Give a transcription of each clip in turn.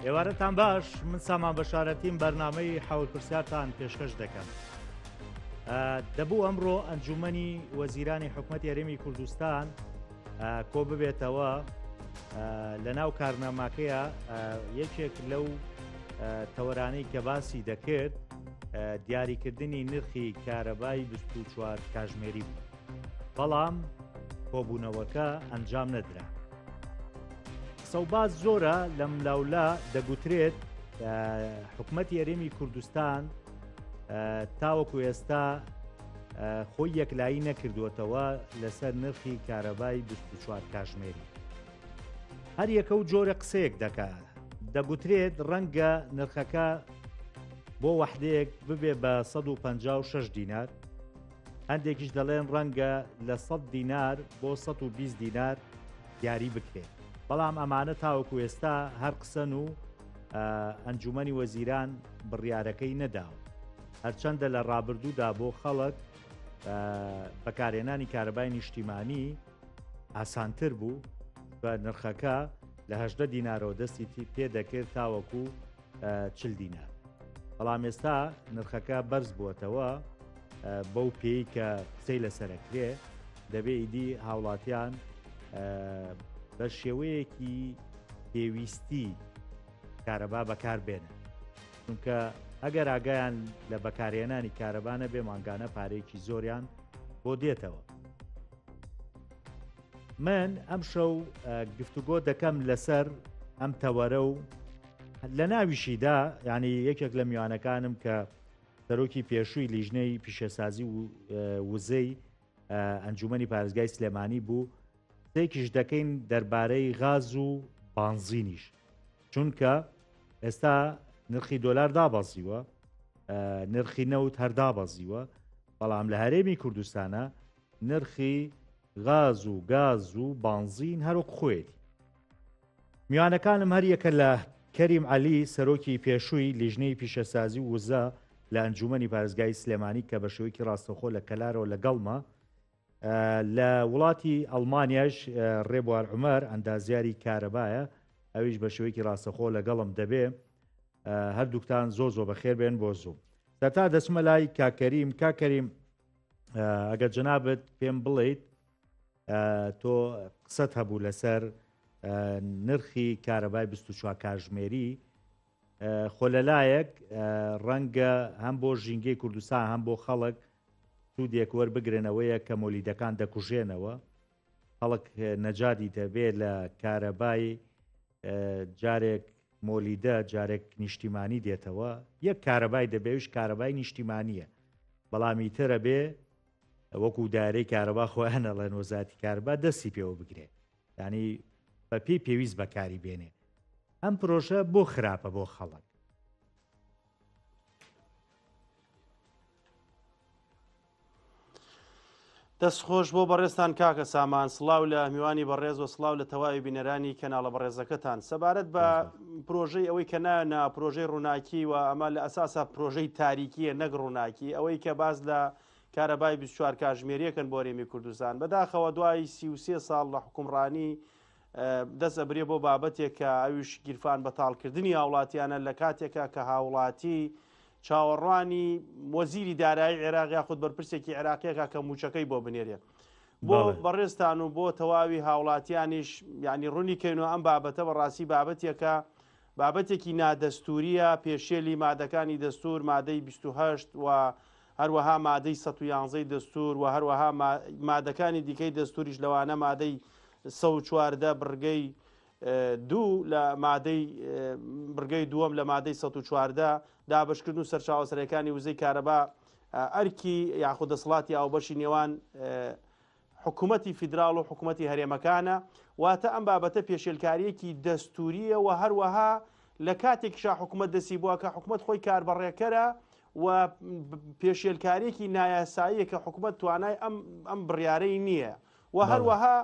ئێوارەتان باش من سامان بەشارەتیم بەرنامەی حەوڵپرسیارتان پێشکەش دەکەم. دەبوو ئەمڕۆ ئەنجومەنی وەزیرانی حکوومەت یاریمی کوردستان کۆ ببێتەوە لە ناو کارناماکەیە یەکێک لەو تەوەرانەی کە باسی دەکرد دیاریکردنی نرخی کارەبای 24 کاتژمێری بوو، بەڵام کۆبوونەوەکە ئەنجام نەدرا. سەوباز زۆرە لە ملاولا دەگوترێت حکوومەتی یاریمی کوردستان تاوەکو ئێستا خۆی یەکلایی نەکردووەتەوە لەسەر نرخی کارەبای 24 کاتژمێری. هەر یەکە و جۆرە قسەیەک دەکات، دەگوترێت ڕەنگە نرخەکە بۆ وەحدەیەک ببێ بە 156 دینار، هەندێکیش دەڵێن ڕەنگە لە 100 دینار بۆ 120 دینار دیاری بکرێت. بەڵام ئەمانە تاوەکو ئێستا هەر قسەن و ئەنجومەنی وەزیران بڕیارەکەی نەداوە، هەرچەندە لە ڕابردوودا بۆ خەڵک بەکارهێنانی کارەبای نیشتیمانی ئاسانتر بوو بە نرخەکە لە 18 دینارەوە دەستی پێ دەکرد تاوەکو 40 دینار. بەڵام ئێستا نرخەکە بەرز بووەتەوە بەو پێی کە قسەی لەسەرەکرێ دەبێ ئیدی هاوڵاتیان بە شێوەیەکی پێویستی کارەبا بەکار بێنن، چونکە ئەگەر ئاگایان لە بەکارهێنانی کارەبانە بێ ماگانە پارێکی زۆریان بۆ دێتەوە. من ئەم شەو گفتوگۆ دەکەم لەسەر ئەم تەوەرە و لە ناویشیدا، یعنی یەکێک لە میوانەکانم کە سەرۆکی پێشووی لیژنەی پیشەسازی وزەی ئەنجومەنی پارێزگای سلێمانی بوو، قسەیەکیش دەکەین دەربارەی غاز و بانزینیش، چونکە ئێستا نرخی دۆلار دابەزیوە، نرخی نەوت هەر دابەزیوە، بەڵام لە هەرێمی کوردستانە نرخی غاز و گاز و بانزین هەروەک خۆیەتی. میوانەکانم هەر یەکە لە کەریم عەلی سەرۆکی پێشووی لیژنەی پیشەسازی وزە لە ئەنجومەنی پارێزگای سلێمانی کە بە شێوەیەکی ڕاستەوخۆ لە کەلارەوە لەگەڵمە، لە وڵاتی ئەڵمانیاش ڕێبوار عومەر ئەندازیاری کارەبایە، ئەویش بە شێوەیەکی ڕاستەخۆ لەگەڵم دەبێ. هەردووکتان زۆ بەخێر بێن بۆ زوو. سەرتا دەچمە لای کاکەریم. کاکەریم، ئەگەر جەنابەت پێم بڵێیت تۆ قسەت هەبوو لەسەر نرخی کارەبای 24 کاتژمێری، خۆ لەلایەک ڕەنگە هەم بۆ ژینگەی کوردستان هەم بۆ خەڵک سوودێک وەربگرنەوەیە کە مۆلیدەکان دەکوژێنەوە، خەڵک نەجاتی دەبێت لە کارەبای جارێک مۆلیدە جارێک نیشتیمانی دێتەوە، یەک کارەبای دەبێوش کارەبای نیشتیمانیە، بەڵامی ترە بێ وەکو دارەی کارەبا خۆیانە لە نۆزاتی کارەبا دەستی پێوە بگرێت، ینی بە پێی پێویست بەکاری بێنێ. ئەم پرۆژە بۆ خراپە بۆ خەڵک. دەستخۆش بۆ بەڕێستان کاکە سامان، سڵاو لە میوانی بەڕێز و سڵاو لە تەواوی بینەرانی کەناڵە بەڕێزەکەتان. سەبارەت بە پرۆژەی ئەوەی کە نایە پرۆژەی ڕووناکی و ئەمە لە ئەساسە پرۆژەی تاریکیە نەک ڕووناکی، ئەوەی کە باز لە کارەبای 24 کاتژمێریەکەن بۆ هەرێمی کوردستان، بەداخەوە دوای 33 ساڵ لە حکومڕانی دەست ئەبرێ بۆ بابەتێک کە ئەویش گیرفان بەتاڵکردنی هاوڵاتیانە لە کاتێکە کە هاوڵاتی چاوەڕوانی وەزیری دارایی عێراق یاخود بەرپرسێکی عێراقیەکە کە موچەکەی بۆ بنێرێ بۆ بەڕێستان و بۆ تەواوی هاوڵاتیانیش، یعنی ڕوونی کەینەوە ئەم بابەتە بەڕاستی بابەتێکە بابەتێکی نادەستوریە، پێشێلی مادەکانی دەستور مادەی 28 و هەروەها مادەی 111 دەستور و هەروەها مادەکانی دیکەی دەستوریش لەوانە مادەی 114 بڕگەی دوو لە مادەی بڕگەی دووەم لە مادەی 114 دابشکردن و سەرچاوەسەرەکانی وزەی کارەبا ئەرکی یاخود دەسەڵاتی ئاوبەشی نێوان حکوومەتی فیدراڵ و حکوومەتی هەرێمەکانە، واتە ئەم بابەتە پێشێلکاریەکی دەستوریە و هەروەها لە کاتێکیشا حکوومەت دەسی بووە کە حکوومەت خۆی کاربڕێکەرە و پێشێلکاریەکی نایاساییە کە حکوومەت توانای ئەم بڕیارەی نییە و هەروەها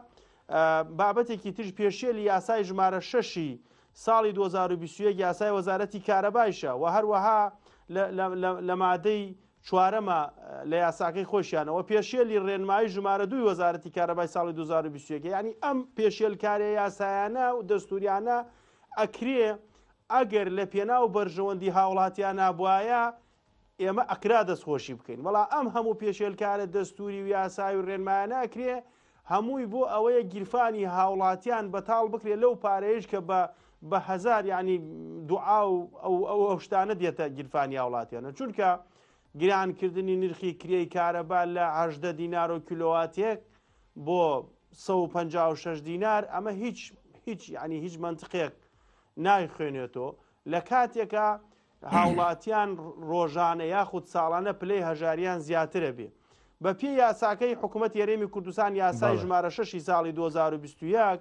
بابەتێکی تر پێشێلی یاسای ژمارە 6 ساڵی 2021 یاسای وەزارەتی کارەبایشە و هەروەها لە مادەی چوارەمە لە یاساکەی خۆشیانەوە پێشێلی ڕێنمایی ژمارە 2 وەزارەتی کارەبای ساڵی 2021. ینی ئەم پێشێلکاریە یاسایانە و دەستوریانە ئەکرێ ئەگەر لە پێناو بەرژەوەندی هاوڵاتیان نابواە ئێمە ئەکرا دەستخۆشی بکەین بەڵام ئەم هەموو پێشێلکارە دەستوری و یاسای و ڕێنمایە ناکرێ هەمووی بۆ ئەوەیە گیرفانی هاوڵاتیان بەتاڵ بکرێت لەو پارەیەش کە بە هەزار ینی دوعا و ئەو شتانە دێتە گیرفانی هاوڵاتیانە چونکە گرانکردنی نرخی کرێی کارەبا لە 18 دینار و کیلۆواتێک بۆ 156 دینار ئەمە هیچ منطقێک نایخوێنێتەوە لە کاتێکە هاوڵاتیان ڕۆژانە یاخود ساڵانە پلەی هەژاریان زیاترە بێ بە پێی یاساکەی حکوومەت یاریمی کوردستان یاسای ژمارە 6 ساڵی 2021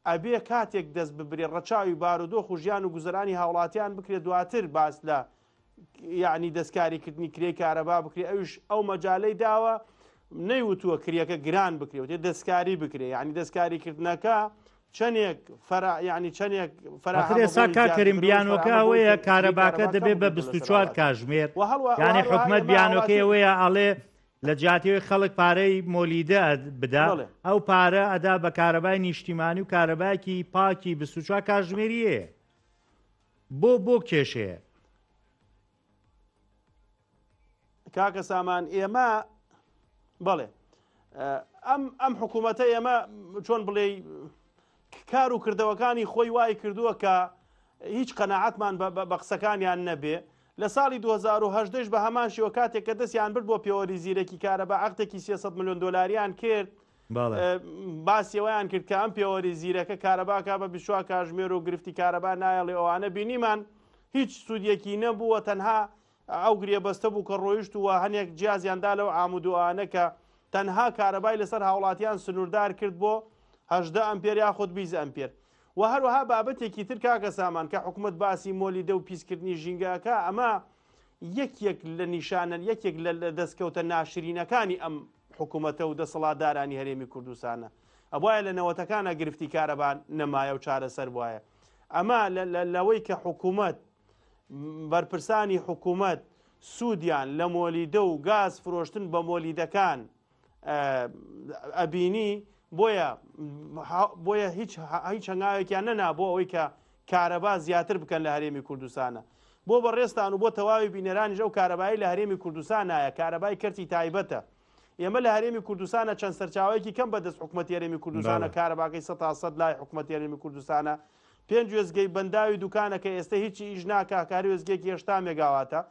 ئەبێ کاتێک دەست ببرێ ڕەچاوی بارودۆخ و ژیان و گوزەرانی هاوڵاتیان بکرێت دواتر باس لە یعنی دەستکاریکردنی کرێی کارەبا بکرێ ئەوش ئەو مەجالەی داوە نەیوتووە کرێکە گران بکرێت دەستکاری بکرێ ینی دەستکاریکردنەکە چەندێک ینی چەندێک فەرەسا کاکەریم بیانۆکە ئەوەیە کارەباکە دەبێت بە 24 کاتژمێر یعنی حکومەت بیانۆکەی ئەوەیە ئەڵێ لە جاتیەوەی خەڵک پارەی مۆلیدە بدا ئەو پارە ئەدا بە کارەبای نیشتیمانی و کارەبایکی پاکی 24 کاتژمێریە بۆ کێشەیە کاکە سامان ئێمە بەڵێ ئەم حکوومەتە ئێمە چۆن بڵێ کار و کردەوەکانی خۆی وای کردووە کە هیچ قەناعەتمان بە قسەکانیان نەبێ لە ساڵی 2010 بە هەمان شێوە کاتێک کە دەستیان برد بۆ پێوەری زیرەکی کارەبا عەقدێکی 300 ملیۆن دۆلاریان کرد باسیەوەیان کرد کە ئەم پێوەری زیرەکە کارەباکە بە 24 کاتژمێر و گرفتی کارەبا نایەڵێ ئەوانە بینیمان هیچ سوودیەکی نەبووە تەنها ئەو گرێبەستە بوو کە ڕۆیشتووە هەنێک جیازیاندا لەو ئامودوانە کە تەنها کارەبای لەسەر هاوڵاتیان سنووردار کرد بۆ 18 ئەمپێر یاخود 20 ئەمپێر و هەروەها بابەتێکی تر کاکە سامان کە حکوومەت باسی مۆلیدە و پیسکردنی ژینگەکە ئەمە یەکێک لە نیشانەن یەکێک لە دەستکەوتە ناشرینەکانی ئەم حکوومەتە و دەسەڵاتدارانی هەرێمی کوردستانە ئەوایە لە نەوەتەکانە گرفتی کارەبان نەمایە و چارەسەر وایە ئەمە لەوەی کە حکوومەت بەرپرسانی حکوومەت سوودیان لە مۆلیدە و گاز فرۆشتن بە مۆلیدەکان ئەبینی بۆیە هیچ هەنگاوێکیان نەنا بۆ ئەوەی کە کارەبا زیاتر بکەن لە هەرێمی کوردستانە بۆ بەڕێستان و بۆ تەواوی بینەرانی ژە و کارەبایی لە هەرێمی کوردستان نایە کارەبای کەرتی تایبەتە ئێمە لە هەرێمی کوردستانە چەند سەرچاوەیەکی کەم بەدەست حکوومەتی هەرێمی کوردستانە کارەباکەی 100% لای حکوومەتی هەرێمی کوردستانە 5 وێزگەی بەنداوی دوکانەکە ئێستا هیچی ئیش ناکا کاری وێزگێکی 80 مێگاواتە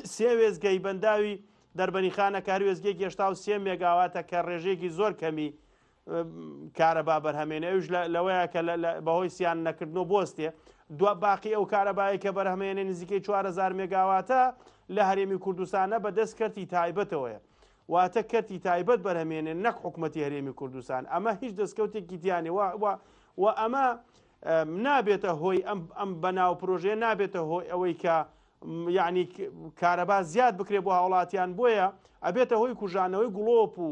3 وێزگەی بەنداوی دەربەنیخانە کاری وێزگێکی 83 مێگاواتە کە ڕێژەیەکی زۆر کەمی کارەبا بەرهەمێنە ئەوش لەوەیە کە بەهۆی سیان نەکردنەوە بۆستێ دو باقی ئەو کارەبایی کە بەرهەمێنێ نزیکەی 4000 مێگاواتە لە هەرێمی کوردستانە بەدەست کەرتی تایبەتەوەیە واتە کەرتی تایبەت بەرهەمێنێ نەک حکوومەتی هەرێمی کوردستان ئەمە هیچ دەستکەوتێکی دیانێ و ئەمە نابێتە هۆی ئەم بەناو پرۆژەیە نابێتە هۆی ئەوەی کە یعنی کارەبا زیاد بکرێت بۆ هاوڵاتیان بۆیە ئەبێتە هۆی کوژانەوەی گڵۆپ و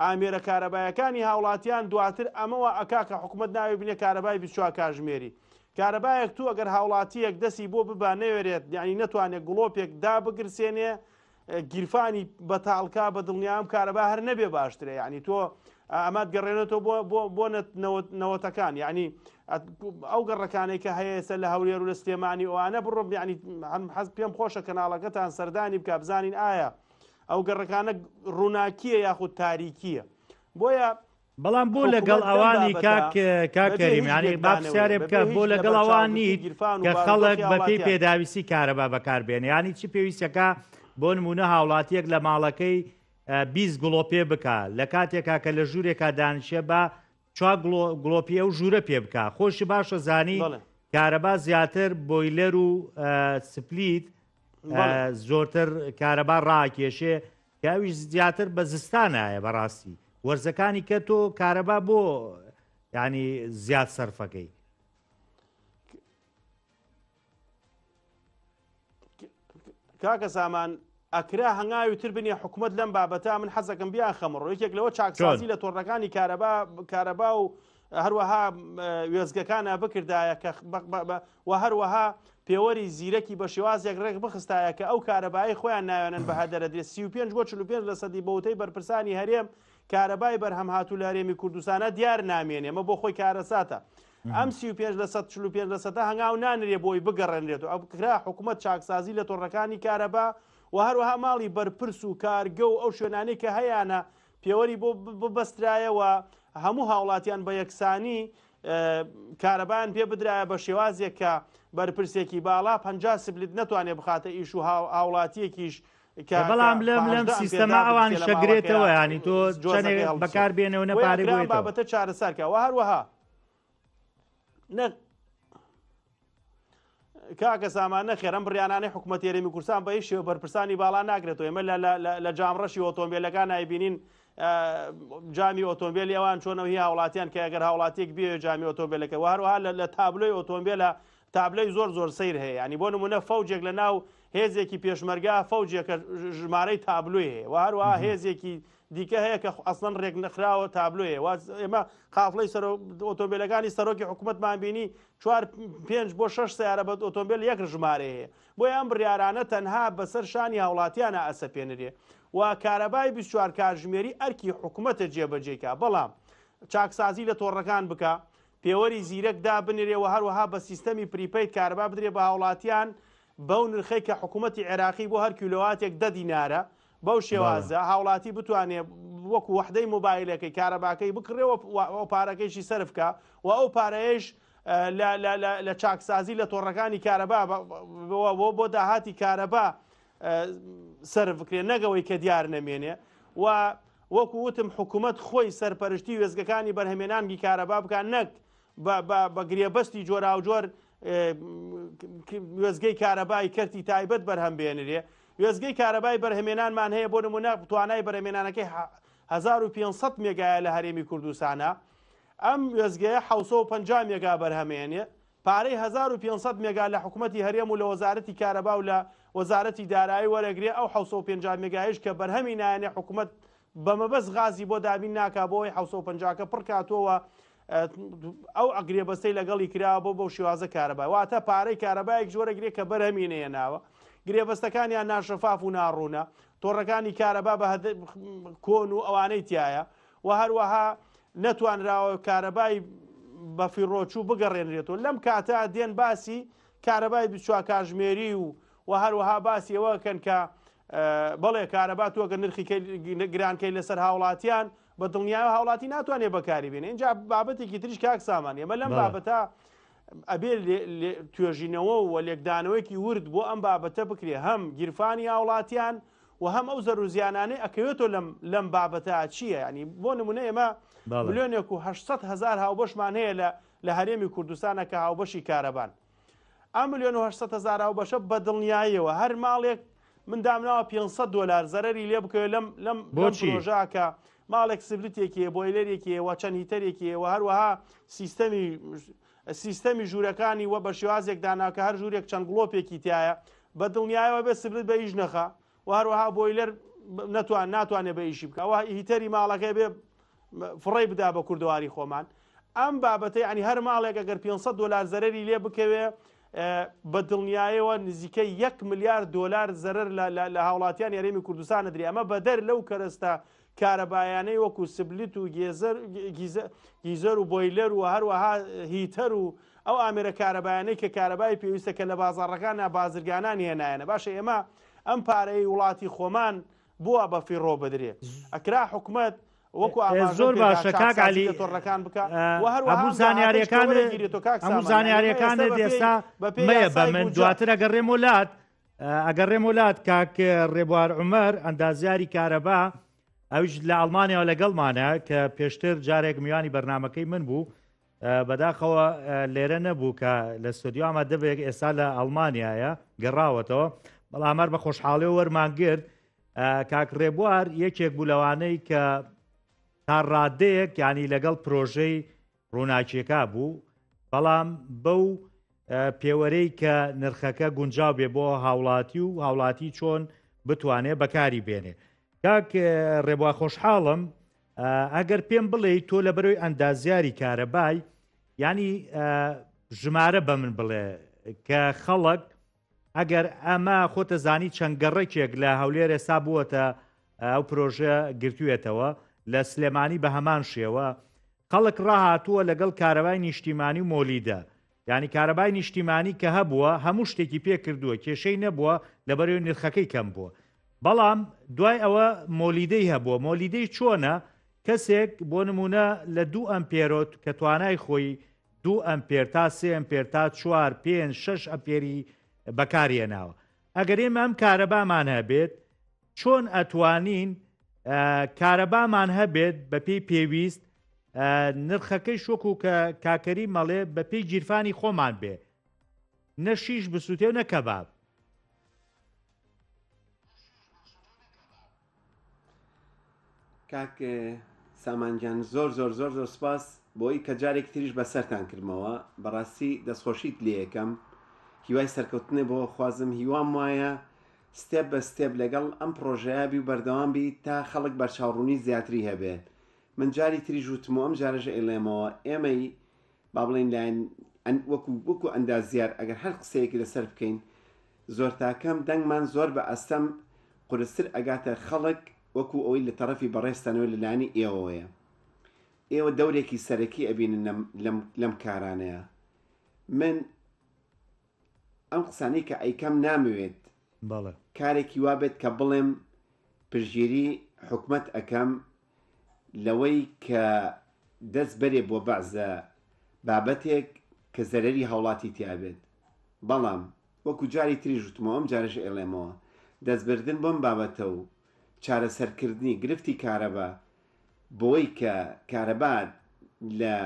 ئامێرە کارەبایەکانی هاوڵاتیان دواتر ئەمەوە ئەکاکە حکوومەت ناوێ بنێ کارەبای 24 کاتژمێری کارەبایەک تو ئەگەر هاوڵاتیەک دەستی بۆ ببا نەوێرێت یعنی نەتوانێت گڵۆپێک دابگرسێنێ گیرفانی بەتاڵکا بە دڵنیام کارەبا هەر نەبێ باشترە یعنی تۆ ئەمات گەڕێنێتەوە بۆ نەوەتەکان یعنی ئەو گەڕەکانەی کە هەیەسە لە هەولێر و لە سلێمانی ئەوانە بڕۆ ینی حەز پێم خۆشە کەناڵەکەتان سەردانی بکە بزانین ئایا ئەو گەڕەکانە ڕووناکیە یاخود تاریکیە بۆیە بەڵام بۆ لەگەڵ ئەوانی کاکەریم ینی بابسیارێ بکە بۆ لەگەڵ ئەوانی کە خەڵک بەپێی پێداویستی کارەبا بەکاربێنێ ینی چی پێویستەکە بۆ نمونە هاوڵاتیەک لە ماڵەکەی 20 گڵۆپێ بکە لە کاتێکا کە لە ژوورێکا دانیشە بە 4 گڵۆپی ئەو ژوورە پێ بکە خۆشی باشە زانی کارەبا زیاتر بۆیلەر و سپلیت زۆرتر کارەبا ڕاکێشێ کاویش زیاتر بە زستانایە بەڕاستی وەرزەکانی کە تۆ کارەبا بۆ ینی زیاد سەرفەکەی کاکە سامان ئەکرا هەنگاوی تر بنێ حکوومەت لەم بابەتە من حەزەکەم بیان خەمڕۆ یەکێک لەوە چاکسازی لە تۆڕەکانی کارەبا و هەروەها وێزگەکانە بکردایە کە و هەروەها پێوەری زیرەکی بە شێوازێک ڕێک بخستایە کە ئەو کارەبایی خۆیان ناوێنن بە هەدەرەدرێت 35 بۆ 45 لە سەدی بەوتەی بەرپرسانی هەرێم کارەبای بەرهەم هاتوو لە هەرێمی کوردستانە دیار نامێنێ ئەمە بۆ خۆی کارەساتە ئەم 35% هەنگاو نانرێ بۆی بگەڕێنرێت و ئەو کرا حکوومەت چاکسازی لە تۆڕەکانی کارەبا و هەروەها ماڵی بەرپرس و کارگە و ئەو شوێنانەی کە هەیەە پێوەری بۆ ببەسترایەوە هەموو هاوڵاتیان بە یەکسانی کارەبایان پێ بدرایە بە شێوازێک کە بەرپرسێکی باڵا 50 سبلیت نەتوانێت بخاتە ئیش و هاوڵاتیەکیش بەڵام لەم سیستەما ئەوان شەگرێتەوە ینی تۆ بەکار بێنەوە نەپارێ بابەتە چارەسەرکە و هەروەها کاکە سامان نەخێر ئەم بڕیانانەی حکوومەت هێرێمی کوردستان بە هیچ شێوە بەرپرسانی باڵا ناگرێتەوە ئێمە لە جامڕەشی ئۆتۆمبیلەکان نایبینین جامی ئۆتۆمبیلی ئەوان چۆنەوە هی هاوڵاتیان کە ئەگەر هاوڵاتیەک بێ جامی ئۆتۆمبیلەکە و هەروەها لە تابلۆی ئۆتۆمبیلە تابلۆی زۆر سیر هەیە ینی بۆ نمونە فەوجێک لە ناو هێزێکی پێشمەرگا فەوجێکە ژمارەی تابلۆی هەیە و هەروەها هێزێکی دیکە هەیە کە ئەسڵەن ڕێک نەخراوە تابلۆیە ئێمە قافڵەی ئۆتۆمبیلەکانی سەرۆکی حکوومەتمان بینی 4-5 بۆ 6 سیارە بە ئۆتۆمبیل یەک ژمارە هەیە بۆی ئەم بڕیارانە تەنها بەسەر شانی هاوڵاتیانە ئەسەپێنرێ و کارەبای 24 کاتژمێری ئەرکی حکوومەتە جێبەجێکە بەڵام چاکسازی لە تۆڕەکان بکە پێوەری زیرەکدا بنرێ و هەروەها بە سیستەمی پریپەید کارەبا بدرێ بە هاوڵاتیان بەو نرخەی کە حکوومەتی عێراقی بۆ هەر کیلۆواتێک 10 دینارە بەو شێوازە هاوڵاتی بتوانێت وەکو وحدەی مۆبایلەکەی کارەباکەی بکڕێەوە ئەو پارەکەیشی سەرفکە و ئەو پارەیەش لە چاکسازی لە تۆڕەکانی کارەبا بۆ داهاتی کارەبا سەرف بکرێن نەگەوەی کە دیار نەمێنێ و وەکو وتم حکوومەت خۆی سەرپەرشتی وێزگەکانی بەرهەمێنانگی کارەبا بکات نەک بە گرێبەستی جۆراوجۆر وێزگەی کارەبای کەرتی تایبەت بەرهەم بێنرێ وێزگەی کارەبای بەرهەمێنانمان هەیە بۆ نمونە توانای بەرهەمێنانەکەی 1500 مێگایە لە هەرێمی کوردستانە ئەم وێزگەیە 750 مێگا بەرهەمێنێ پارەی 1500 مێگا لە حکوومەتی هەرێم و لە وەزارەتی کارەبا و لە وەزارەتی دارایی وەرەگرێ ئەو 750 مێگایش کە بەرهەمی نایەنێ حکوومەت بەمەبەست غازی بۆ دابین ناکا بۆی 750کە پڕ کاتۆوە ئەو ئەگرێ بەستەی لەگەڵی کراوە بۆ شێوازە کارەبای واتە پارەی کارەبایەک جۆرەگرێت کە بەرهەمینەیە ناوە گرێبەستەکانیان ناشەفاف و ناڕوونە تۆڕەکانی کارەبا بە کۆن و ئەوانەی تایە و هەروەها نەتوانراوە کارەبای بە فیڕۆچوو بگەڕێنرێتەوە لەم کاتە دێن باسی کارەبای 24 کاتژمێری و هەروەها باسی ئەوەکەن کە بەڵێ کارەبا تۆگە نرخی گرانکەی لەسەر هاوڵاتیان بە دڵنیای هاوڵاتی ناتوانێت بەکاری بێنێ اینجا بابەتێکی تریش کاک سامان ئێمە لەم بابەتە ئەبێ توێژینەوە و لێکدانەوەیکی ورد بۆ ئەم بابەتە بکرێ هەم گیرفانی هاوڵاتیان و هەم ئەو زەروزیانانەی ئەکەوێتەوە لەم بابەتە چییە ینی بۆ نمونە ئێمە ملیۆنێک و 800,000 هاوبەشمان هەیە لە هەرێمی کوردستانە کە هاوبەشی کارەبان ئەم ملیۆن و 800,000 هاوبەشە بە دڵنیاییەوە هەر ماڵێک من دامناوە $500 زەرەری لێ بکەوێت لەم پرۆژەکە ماڵێک سبلتێکی بۆیلەرێکی وە چەند هیتەرێکی و هەروەها سیستەمی ژوورەکانی وە بە شێوازێک داناکە هەر ژوورێک چەند گڵۆپێکی تایە بە دڵنیایەوە بێ سبلت بە ئیش نەخە و هەروەها بۆیلەر ناتوانێت بە ئیشی بکە ئەوە هیتەری ماڵەکەی بێ فڕێ بدا بە کوردەواری خۆمان ئەم بابەتەی ینی هەر ماڵێک ئەگەر $500 زەرەری لێ بکەوێ بە دڵنیایەوە نزیکەی $1 ملیار زەرەر لە هاوڵاتیان هەرێمی کوردستانە درێ ئەمە بەدەر لەو کەرەستە کارەبایانەی وەکو سبلیت و گیزەر و بۆیلەر و هەروەها هیتەر و ئەو ئامێرە کارەبایانەی کە کارەبای پێویستە کە لە بازاڕەکان بازرگانانی هێنایەنە باشە ئێمە ئەم پارەی وڵاتی خۆمان بووە بە فیڕۆ بدرێ ئەکرا حکوومەت وەکو زۆر باشە کاک عەلی تۆڕەکان بکە هەموو زانیاریەکانت ئێستا مەیە بە من دواتر ئەگەڕێم وڵات کاک ڕێبوار عومەر ئەندازیاری کارەبا ئەوش لە ئەڵمانیاوە لەگەڵمانە کە پێشتر جارێک میوانی بەرنمەکەی من بوو بەداخەوە لێرە نەبوو کە لە ستۆدیۆ ئەمە دەبێت ئێستا لە ئەڵمانیایە گەڕاوەتەوە بەڵام هەر بە خۆشحاڵی وەرمانگرت کاک ڕێبوار یەکێک بوو لەوانەی کە تا ڕادەیەک ینی لەگەڵ پرۆژەی ڕووناکیەکە بوو بەڵام بەو پێوەرەی کە نرخەکە گونجاو بێ بۆ هاوڵاتی و هاوڵاتی چۆن بتوانێت بەکاری بێنێ کاک ڕێبوا خۆشحاڵم ئەگەر پێم بڵێ تۆ لە بەرەوەی ئەندازیاری کارەبای ینی ژمارە بە من بڵێ کە خەڵک ئەگەر ئەمە خۆتە زانی چەند گەڕێکێک لە هەولێر ئێستا بووەتە ئەو پرۆژە گرتوێتەوە لە سلێمانی بە هەمان شێوە خەڵک ڕاهاتووە لەگەڵ کارەبای نیشتیمانی و مۆلیدە یعنی کارەبای نیشتیمانی کە هەبووە هەموو شتێکی پێ کردووە کێشەی نەبووە لەبەرەوەی نرخەکەی کەم بووە بەڵام دوای ئەوە مۆلیدەی هەبووە مۆلیدەی چۆنە کەسێک بۆ نمونە لە 2 ئەمپێرۆت کە توانای خۆی 2 ئەمپێر تا 3 ئەمپێر تا 4 5 6 ئەمپێری بەکارهێناوە ئەگەر ئێمە ئەم کارەبامان هەبێت چۆن ئەتوانین کارەبامان هەبێت بە پێی پێویست نرخەکەی شوکو کە کاکەری مەڵێ بە پێی گیرفانی خۆمان بێ نەشیش بسووتێ و نەکەباب کاک سامانجان زۆر سپاس بۆی کە جارێک تریش بەسەرتان کردمەوە بەڕاستی دەستخۆشیت لێ یەکەم هیوای سەرکەوتنێ بۆ خوازم هیوام وایە ستێپ بە ستێپ لەگەڵ ئەم پرۆژەیە بی و بەردەوام بی تا خەڵک بەرچاوڕوونی زیاتری هەبێت من جاری تریژ وتمەوە ئەم جارەژە ئێڵێمەوە ئێمەی با بڵێن لایەن وەکو ئەندازیار ئەگەر هەر قسەیەکی لەسەر بکەین زۆر تاکەم دەنگمان زۆر بە ئەستەم قورستر ئەگاتە خەڵک وەکو ئەوەی لە تەرەفی بەڕێستانەوە لەلایەنی ئێوەیە ئێوە دەورێکی سەرەکی ئەبینن لەم کارانەیە من ئەم قسانەی کە ئەیکەم نامەوێت کارێکی وابێت کە بڵێم پشگیری حکومەت ئەەکەم لەوەی کە دەست بەرێ بۆ بەعزە بابەتێک کە زەرەری هەوڵاتی تیابێت بەڵام وەکو جاری تریژ وتمەوە ئەم جارەش ئێڵێمەوە دەستبردن بۆم بابەتە و چارەسەرکردنی گرفتی کارەبا بۆی کە کارەبا لە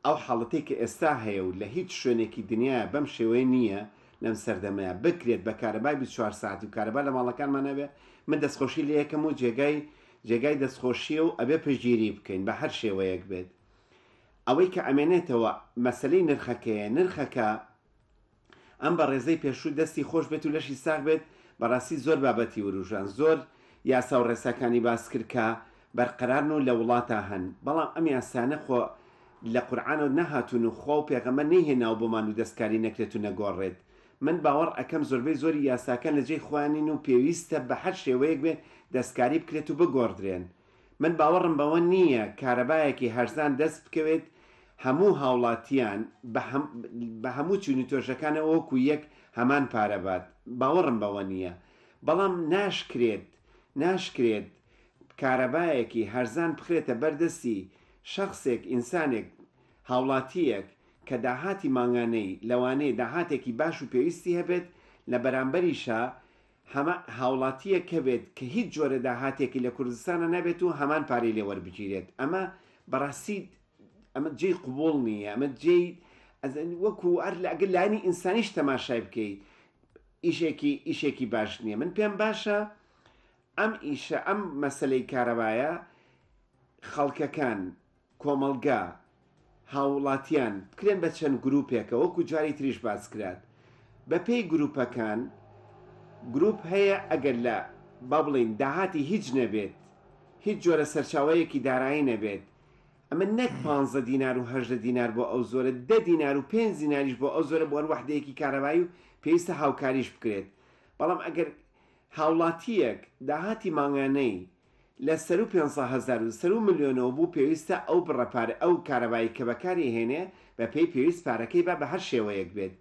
ئەو حاڵەتی کە ئێستا هەیە و لە هیچ شوێنێکی دنیا بەم شێوەیە نییە لەم سەردەمەیە بکرێت بە کارەبای 24 ساعتی و کارەبا لە ماڵەکانمان نەبێ من دەستخۆشی لە یەکەم و جێگای دەستخۆشیە و ئەبێ پشگیری بکەین بە هەر شێوەیەک بێت ئەوەی کە ئەمێنێتەوە مەسلەی نرخەکەیە نرخەکە ئەم بە ڕێزەی پێشوو دەستی خۆش بێت و لەشی ساغ بێت بەڕاستی زۆر بابەتی وروژان زۆر یاسا و ڕێساکانی باس کرد کە بەرقەرارن و لە وڵاتە هەن بەڵام ئەم یاسانە خۆ لە قورعانەوە نەهاتون و خۆ و پێغەمبەر نەیهێناو بۆمان و دەستکاری نەکرێت و نەگۆڕێت من باوەڕ ئەەکەم زۆربەی زۆری یاساکان لەجێی خوانین و پێویستە بە هەر شێوەیەک بێت دەستکاری بکرێت و بگۆڕدرێن من باوەڕم بەوە نییە کارەبایەکی هەرزان دەست بکەوێت هەموو هاوڵاتیان بە هەموو چونی تۆژەکانەوە وەکو یەک هەمان پارەبات باوەڕم بەوە نییە بەڵام ناشکرێت کارەبایەکی هەرزان بخرێتە بەردەستی شخصێک ئینسانێک هاوڵاتیەک کە داهاتی ماگانەی لەوانەیە داهاتێکی باش و پێویستی هەبێت لە بەرامبەریشە هەمە هاوڵاتیە کە بێت کە هیچ جۆرە داهاتێکی لە کوردستانە نەبێت و هەمان پارەی لێ وەربگیرێت ئەمە بەڕاستی ئەمە جێی قوبوڵ نییە ئەمە جێی وەکو ئەر ئەگەر لایەنی ئینسانیش تەماشای بکەیت ئیشێکی باش نییە من پێم باشە ئەم مەسلەی کارەبایە خەڵکەکان کۆمەلگا هاوڵاتیان بکرێن بە چەند گروپێکە وەکو جاری تریش باس کرات بە پێی گروپەکان گروپ هەیە ئەگەر لە با بڵین داهاتی هیچ نەبێت هیچ جۆرە سەرچاوەیەکی دارایی نەبێت ئەمە نەک 15 دینار و 18 دینار بۆ ئەو زۆرە 10 دینار و 5 دیناریش بۆ ئەو زۆرە بۆ وەحدەیەکی کارەبایی و پێویستە هاوکاریش بکرێت بەڵام ئەگەر هاوڵاتیەک داهاتی ماگانەی لە سەر و 500,000 و سەر و ملیۆنەوە بوو پێویستە ئەو بڕەپارە ئەو کارەبایی کە بەکاری هێنێ بە پێی پێویست پارەکەی بە هەر شێوەیەک بێت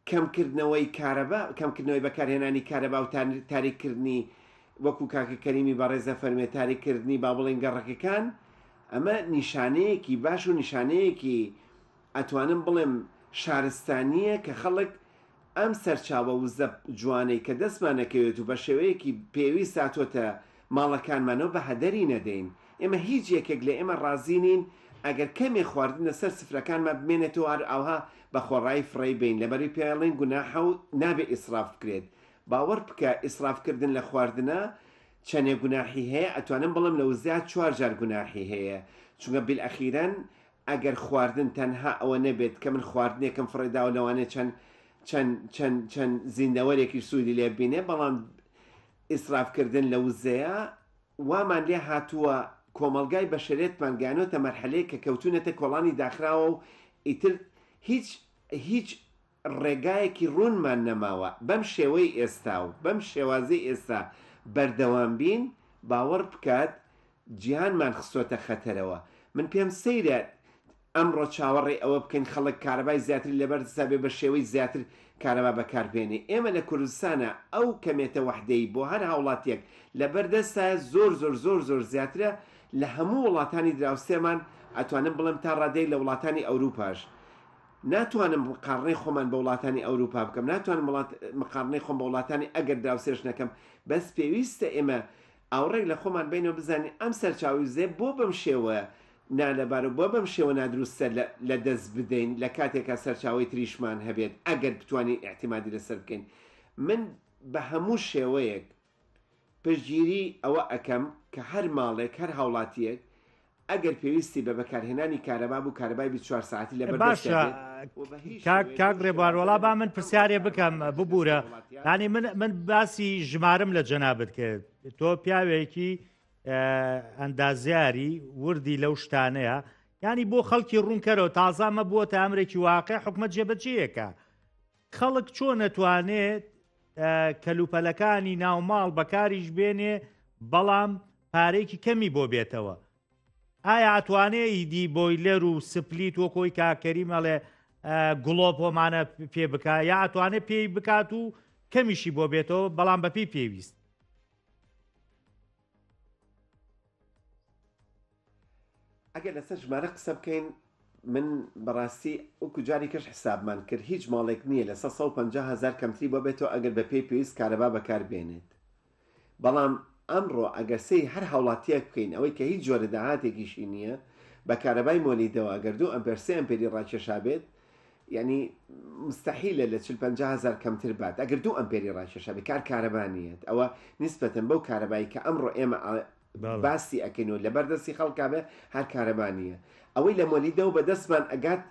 کەمکردنەوەی کارەبا کەمکردنەوەی بەکارهێنانی کارەبا و تاریککردنی وەکو کاکە کەریمی بەڕێزە فەرمێ تاریککردنی با بڵێن گەڕەکەکان ئەمە نیشانەیەکی باش و نیشانەیەکی ئەتوانم بڵێم شارستانیە کە خەڵک ئەم سەرچاوە وزە جوانەی کە دەستمانەکەوێت و بە شێوەیەکی پێویست هاتوۆتە ماڵەکانمانەوە بە هەدەری نەدەین ئێمە هیچ یەکێک لە ئێمە ڕازینین ئەگەر کەمێ خواردن لەسەر سفرەکانمان بمێنێتەوە ئەوها بە خۆڕایی فڕی بین لەبەری پێڵێن گوناحە و نابێ ئیسراف بکرێت باوەڕ بکە ئیسرافکردن لە خواردنە چەندێ گوناحی هەیە ئەتوانم بڵم لە وزات 4 جار گوناحی هەیە چونکە بالئەخیرەن ئەگەر خواردن تەنها ئەوە نەبێت کە من خواردنێکم فڕێداوە لەوانێ چەند زیندەوەرێکی سوودی لێ بینێ بەڵام ئیسرافکردن لە وزەیە وامان لێ هاتووە کۆمەلگای بەشەرێتمان گیانۆتە مەرحەلەیە کە کەوتونەتە کۆڵانی داخراوە و ئیتر هیچ ڕێگایەکی ڕوونمان نەماوە بەم شێوەی ئێستا و بەم شێوازەی ئێستا بەردەوام بین باوەڕ بکات جیهانمان خستۆتە خەتەرەوە من پێم سەیرە ئەمڕۆ چاوەڕێ ئەوە بکەین خەڵک کارەبای زیاتر لەبەر سابێ بە شێوەی زیاتر کارەبا بەکاربێنێ. ئێمە لە کوردستانە ئەو کەمێتە وەحدەی بۆ هەر هاوڵاتیەک لەبەردەستە زۆر زیاترە لە هەموو وڵاتانی دراوسێمان ئەتوانم بڵم تا ڕادەی لە وڵاتانی ئەوروپاش. ناتوانم مقارنەی خۆمان بە وڵاتانی ئەوروپا بکەم، ناتوانم مقارنەی خۆم بە وڵاتانی ئەگەر دراوسێش نەکەم. بەس پێویستە ئێمە ئاوڕێک لە خۆمان بینەوە بزانین ئەم سەرچاوی زێ بۆ بەم شێوە نالەبار و بۆ بەم شێوە نادروستە لە دەست بدەین لە کاتێکە سەرچاوی تریشمان هەبێت ئەگەر بتوانین احتیمادی لەسەر بکەین. من بە هەموو شێوەیەک پشتگیری ئەوە ئەەکەم کە هەر ماڵێک هەر هاوڵاتیەک ئەگەر پێویستی بە بەکارهێنانی کارەبا بوو کارەبای 24 ساعتی لە باشە کاک ڕێبوارۆڵا با من پرسیارێ بکەم ببوورە. ینی من باسی ژمارم لە جەنابەت کرد. تۆ پیاوێکی ئەندازیاری وردی لەو شتانەیە، ینی بۆ خەڵکی ڕوونکەرەوە تازامە بووە ئەمرێکی واقع حکومەت جێبەجێیەکە. خەڵک چۆن نەتوانێت کەلوپەلەکانی ناوماڵ بەکاریش بێنێ بەڵام پارێکی کەمی بۆ بێتەوە؟ ئایا ئەتوانێ ئیدی بۆیلەر و سپلیت وەکۆی کاکەری مەڵێ گوڵۆپ هۆمانە پێ بکە، یا ئەتوانێت پێی بکات و کەمیشی بۆ بێتەوە بەڵام بەپی پێویست؟ ئەگەر لەسەر ژمارە قسە بکەین، من بەڕاستی وەکو جاری کەش حسابمان کرد هیچ ماڵێک نییە لە 150,000 کەمتری بۆ بێتەوە ئەگەر بە پێی پێویست کارەبا بەکاربێنێت. بەڵام ئەمڕۆ ئەگەرسەی هەر هاوڵاتیەک بکەین ئەوەی کە هیچ جۆرە داهاتێکیشی نییە بە کارەبای مۆلیدەوە ئەگەر 2 ئەمپێر 3 ئەمپێری ڕاکێشا بێت، یعنی مستحیلە لە 40-50,000 کەمتر بات ئەگەر 2 ئەمپێری ڕاکێشا بێت کارەبانیت. ئەوە نیسبەتەن بەو کارەبایی کە ئەمڕۆ ئێمە باسی ئەکەینەوە لە بەردەستی خەڵکا بێ هەر کارەبانیە. ئەوەی لە مۆلیدەوە بەدەستمان ئەگات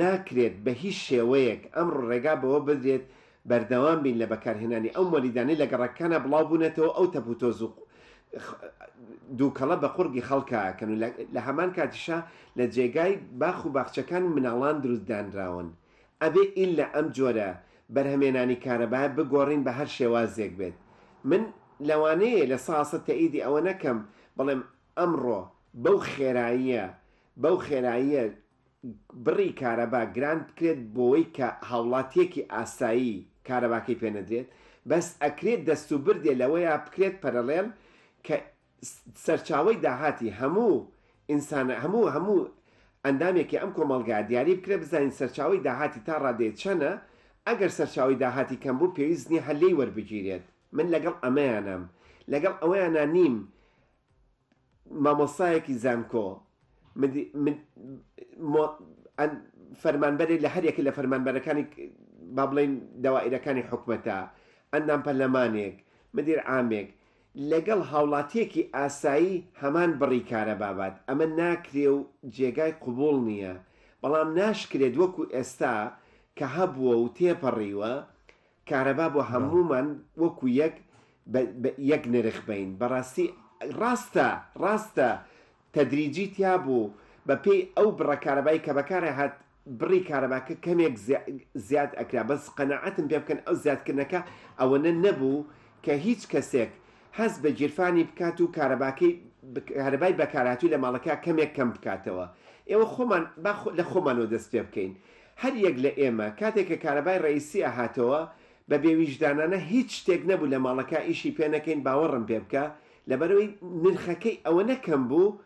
ناکرێت بە هیچ شێوەیەک. ئەمڕۆ ڕێگا بەوە بدرێت بەردەوام بین لە بەکارهێنانی ئەو مۆلیدانەی لە گەڕەکانە بڵاو بوونێتەوە ئەو تەپوتۆزوق دووکەڵە بە قورگی خەڵکەکەن و لە هەمان کاتیشا لە جێگای باخ و باخچەکان مناڵان دروستدانراون. ئەبێ ئیل لە ئەم جۆرە بەرهەمێنانی کارەبای بگۆڕین بە هەر شێوازێک بێت. من لەوانەیە لە ساسە تەئیدی ئەوە نەکەم، بەڵێم ئەمڕۆ بەو خێراییە بڕی کارەبا گران بکرێت بۆەوەی کە هاوڵاتیەکی ئاسایی کارەباکەی پێنەدرێت، بەس ئەکرێت دەست و بردێ لەوەیە بکرێت پەرەڵێل کە سەرچاوی داهاتی هەموو ئینسانە هەموو ئەندامێکی ئەم کۆمەڵگا دیاری بکرێت بزانین سەرچاوی داهاتی تا ڕادێت چەنە. ئەگەر سەرچاوی داهاتی کەم بوو پێویست نیە هەلەی وەربگیرێت. من لەگەڵ ئەمەیانم، لەگەڵ ئەوەیانە نیم مامۆسایەکی زانکۆ فەرمانبەرێک لە هەرێکی لە فەرمانبەرەکانی با بڵێن دەوائیرەکانی حکومەتە، ئەندام پەرلەمانێک، مدیر عامێک لەگەڵ هاوڵاتیەکی ئاسایی هەمان بڕی کارەبابات. ئەمە ناکرێ و جێگای قوبوڵ نییە. بەڵام ناشکرێت وەکو ئێستا کە هەبووە و تێپەڕیوە کارەبا بۆ هەمومان وەکو یەک نرخ بین. بەڕاستی ڕاستە تەدریجی تیا بوو بە پێی ئەو بڕە کارەبایی کە بەکارە هات بڕی کارەباکە کەمێک زیاد ئەکرا. بەس قەنەعەتم پێ بکەن ئەو زیادکردنەکە ئەوەنە نەبوو کە هیچ کەسێک هەست بە گیرفانی بکات و کارەبای بەکارهاتووی لە ماڵەکە کەمێک کەم بکاتەوە. ئێوە خۆمان لە خۆمانەوە دەست پێ بکەین. هەر یەک لە ئێمە کاتێککە کارەبای ڕئیسی ئاهاتەوە بە بێویژدانانە هیچ شتێک نەبوو لە ماڵەکە ئیشی پێ نەکەین باوەڕم پێ بکە لەبەرەوەی نرخەکەی ئەوە نەکەم بوو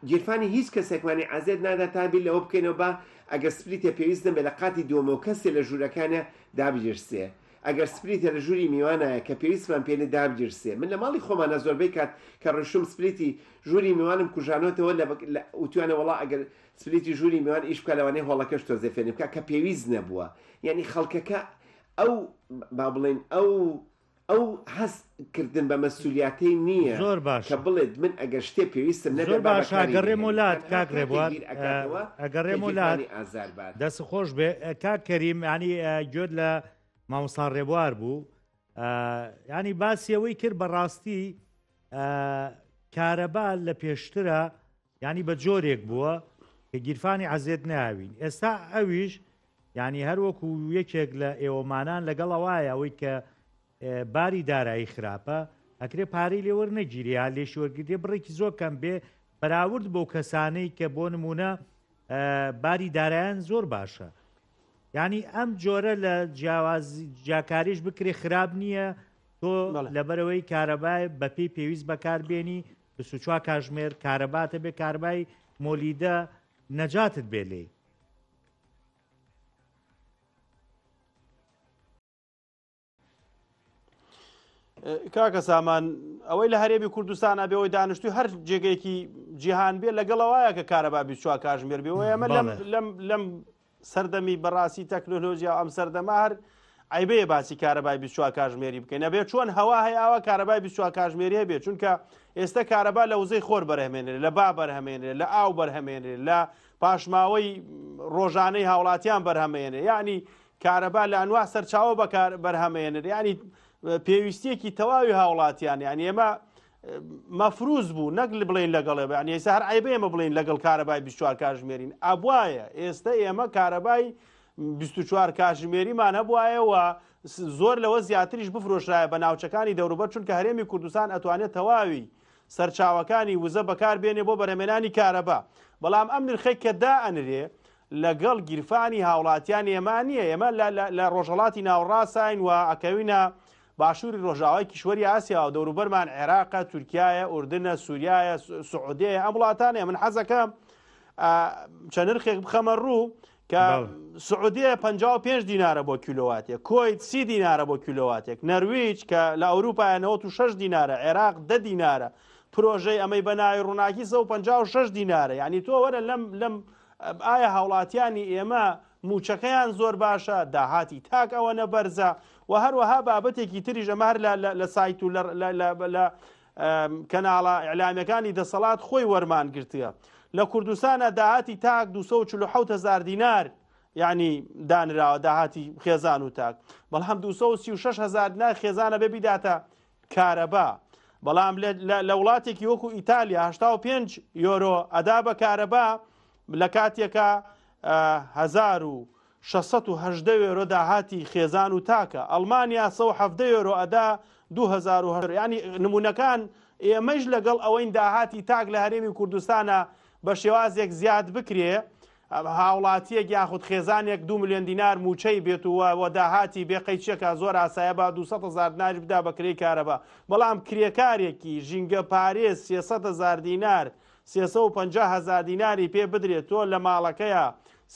گیرفانی هیچ کەسێکمانی ئازێت نادا تابی لەوە بکەینەوە بە ئەگەر سپریتە پێویست نەبێت لە قاتی دووەمەوە کەسێ لە ژوورەکانە دابجرسێ، ئەگەر سپریتە لە ژووری میوانایە کە پێویستمان پێێنێ دابجرسێ. من لە ماڵی خۆمانە زۆربەی کات کە ڕشوم سپریتی ژووری میوانم کوژانەوەتەوە وتوانە وڵا ئەگەر سپریتی ژووری میوان ئیش بکە لەوانەیە هۆڵەکەش تۆزێ فێنێ بکە کە پێویست نەبووە. یعنی خەڵکەکە ئەو با بڵێن ئەو هەستکردن بە مەسئولیەتی نییە زۆر باش کە بڵێت من ئەگەر شتێ پێویستم زۆر باش ئەگەڕێم وڵات کاک ڕێبوار ئەگەڕێم وڵات دەست خۆش بێ. کاک کەریم ینی گوێت لە مامۆستا ڕێبوار بوو، ینی باسیەوەی کرد بەڕاستی کارەبا لە پێشترە ینی بە جۆرێک بووە کە گیرفانی عەزێت ناوین. ئێستا ئەویش ینی هەروەکو یەکێک لە ئێوەمانان لەگەڵ ئەوایە ئەوەی کە باری دارایی خراپە ئەکرێ پارەی لێوەرنەگیری یا لێشوەرگرێ بڕێکی زۆر کەم بێ بەراورد بۆ کەسانەی کە بۆ نمونە باری دارایان زۆر باشە. یعنی ئەم جۆرە لە جیاکاریش بکرێ خراپ نییە تۆ لەبەرەوەی کارەبای بە پێی پێویست بەکاربێنی 24 کاتژمێر کارەباتە بێ کاربای مۆلیدە نەجاتت بێ لێ. کاکە سامان ئەوەی لە هەرێمی کوردستانە بێەوەی دانیشتوی هەر جێگەیەکی جیهان بێ لەگەڵەوەیە کە کارەبا 24 کاتژمێر بێەوە ئەمە لەم سەردەمی بەڕاستی تەکنۆلۆژیا ئەم سەردەما هەر عیبەیە باسی کارەبای 24 کاتژمێری بکەین نەبێت چۆن هەوا هەیەوە کارەبای 24 کاتژمێری هەبێت چونکە ئێستا کارەبا لە وزەی خۆر بەرهەمێنێت لە با بەرهەمێنێت لە ئاو بەرهەمێنێت لە پاشماوەی ڕۆژانەی هاوڵاتیان بەرهەمێنێت یعنی کارەبا لە ئەنوا سەرچاوە بەرهەمێنێت ینی پێویستیەکی تەواوی هاوڵاتیان یعنی ئێمە مەفروز بوو نەک بڵین لەگەڵێ ینی ئێستا هەر عیبە ئێمە بڵین لەگەڵ کارەبای 24 کاتژمێرین ئەبوایە ئێستا ئێمە کارەبای 24 کاتژمێریمان هەبوایەوە زۆر لەوە زیاتریش بفرۆشرایە بە ناوچەکانی دەوروبەر چونکە هەرێمی کوردستان ئەتوانێت تەواوی سەرچاوەکانی وزە بەکاربێنێ بۆ بەرهەمێنانی کارەبا بەڵام ئەم نرخەی کە دائەنرێ لەگەڵ گیرفانی هاوڵاتیان ئێمە نییە ئێمە لە ڕۆژهەڵاتی ناوەڕاستین و ئەکەوینە باشووری ڕۆژاوای کیشوەری ئاسیا و دەوروبەرمان عێراقە تورکایە ئوردنە سووریایە سعودەیە ئەم وڵاتانێ من حەزەکەم چەند نرخێک بخەمە ڕوو کە سعودەیە 55 دینارە بۆ کیلۆواتێک کۆیت 30 دینارە بۆ کیلۆواتێک نەرویج کە لە ئەوروپایە 96 دینارە عێراق 10 دینارە پرۆژەی ئەمەی بەناوی ڕووناکی 156 دینارە یعنی تۆ وەرە لەم ئایا هاوڵاتیانی ئێمە موچەکەیان زۆر باشە داهاتی تاک ئەوە نەبەرزە و هەروەها بابەتێکی تریژە مەهر لە سایت و لە کەناڵە ئیعلامیەکانی دەسەڵات خۆی وەرمان گرتووە لە کوردستانە داهاتی تاک 247,000 دینار یعنی دانراوە داهاتی خێزان و تاک بەڵام 236,000 دینار خێزانە بێ بیداتە کارەبا بەڵام لە وڵاتێکی وەکو ئیتالیا 85 یۆرۆ ئەدا بە کارەبا لە کاتێکە 1680 یۆرۆ داهاتی خێزان و تاکە ئەڵمانیا 170 یۆرۆ ئەدا 2000 ینی نمونونەکان ئێمەش لەگەڵ ئەوەی داهاتی تاک لە هەرێمی کوردستانە بە شێوازێک زیاد بکرێ هاوڵاتیەک یاخود خێزانێک 2 ملیۆن دینار موچەی بێت و داهاتی بێقەیچێکە زۆر ئاسایە با 200,000 دینار بدا بە کرێی کارەبا بەڵام کرێکارێکی ژینگە پارێز 300,000 دینار 350,000 دیناری پێ بدرێت تۆ لە ماڵەکەیە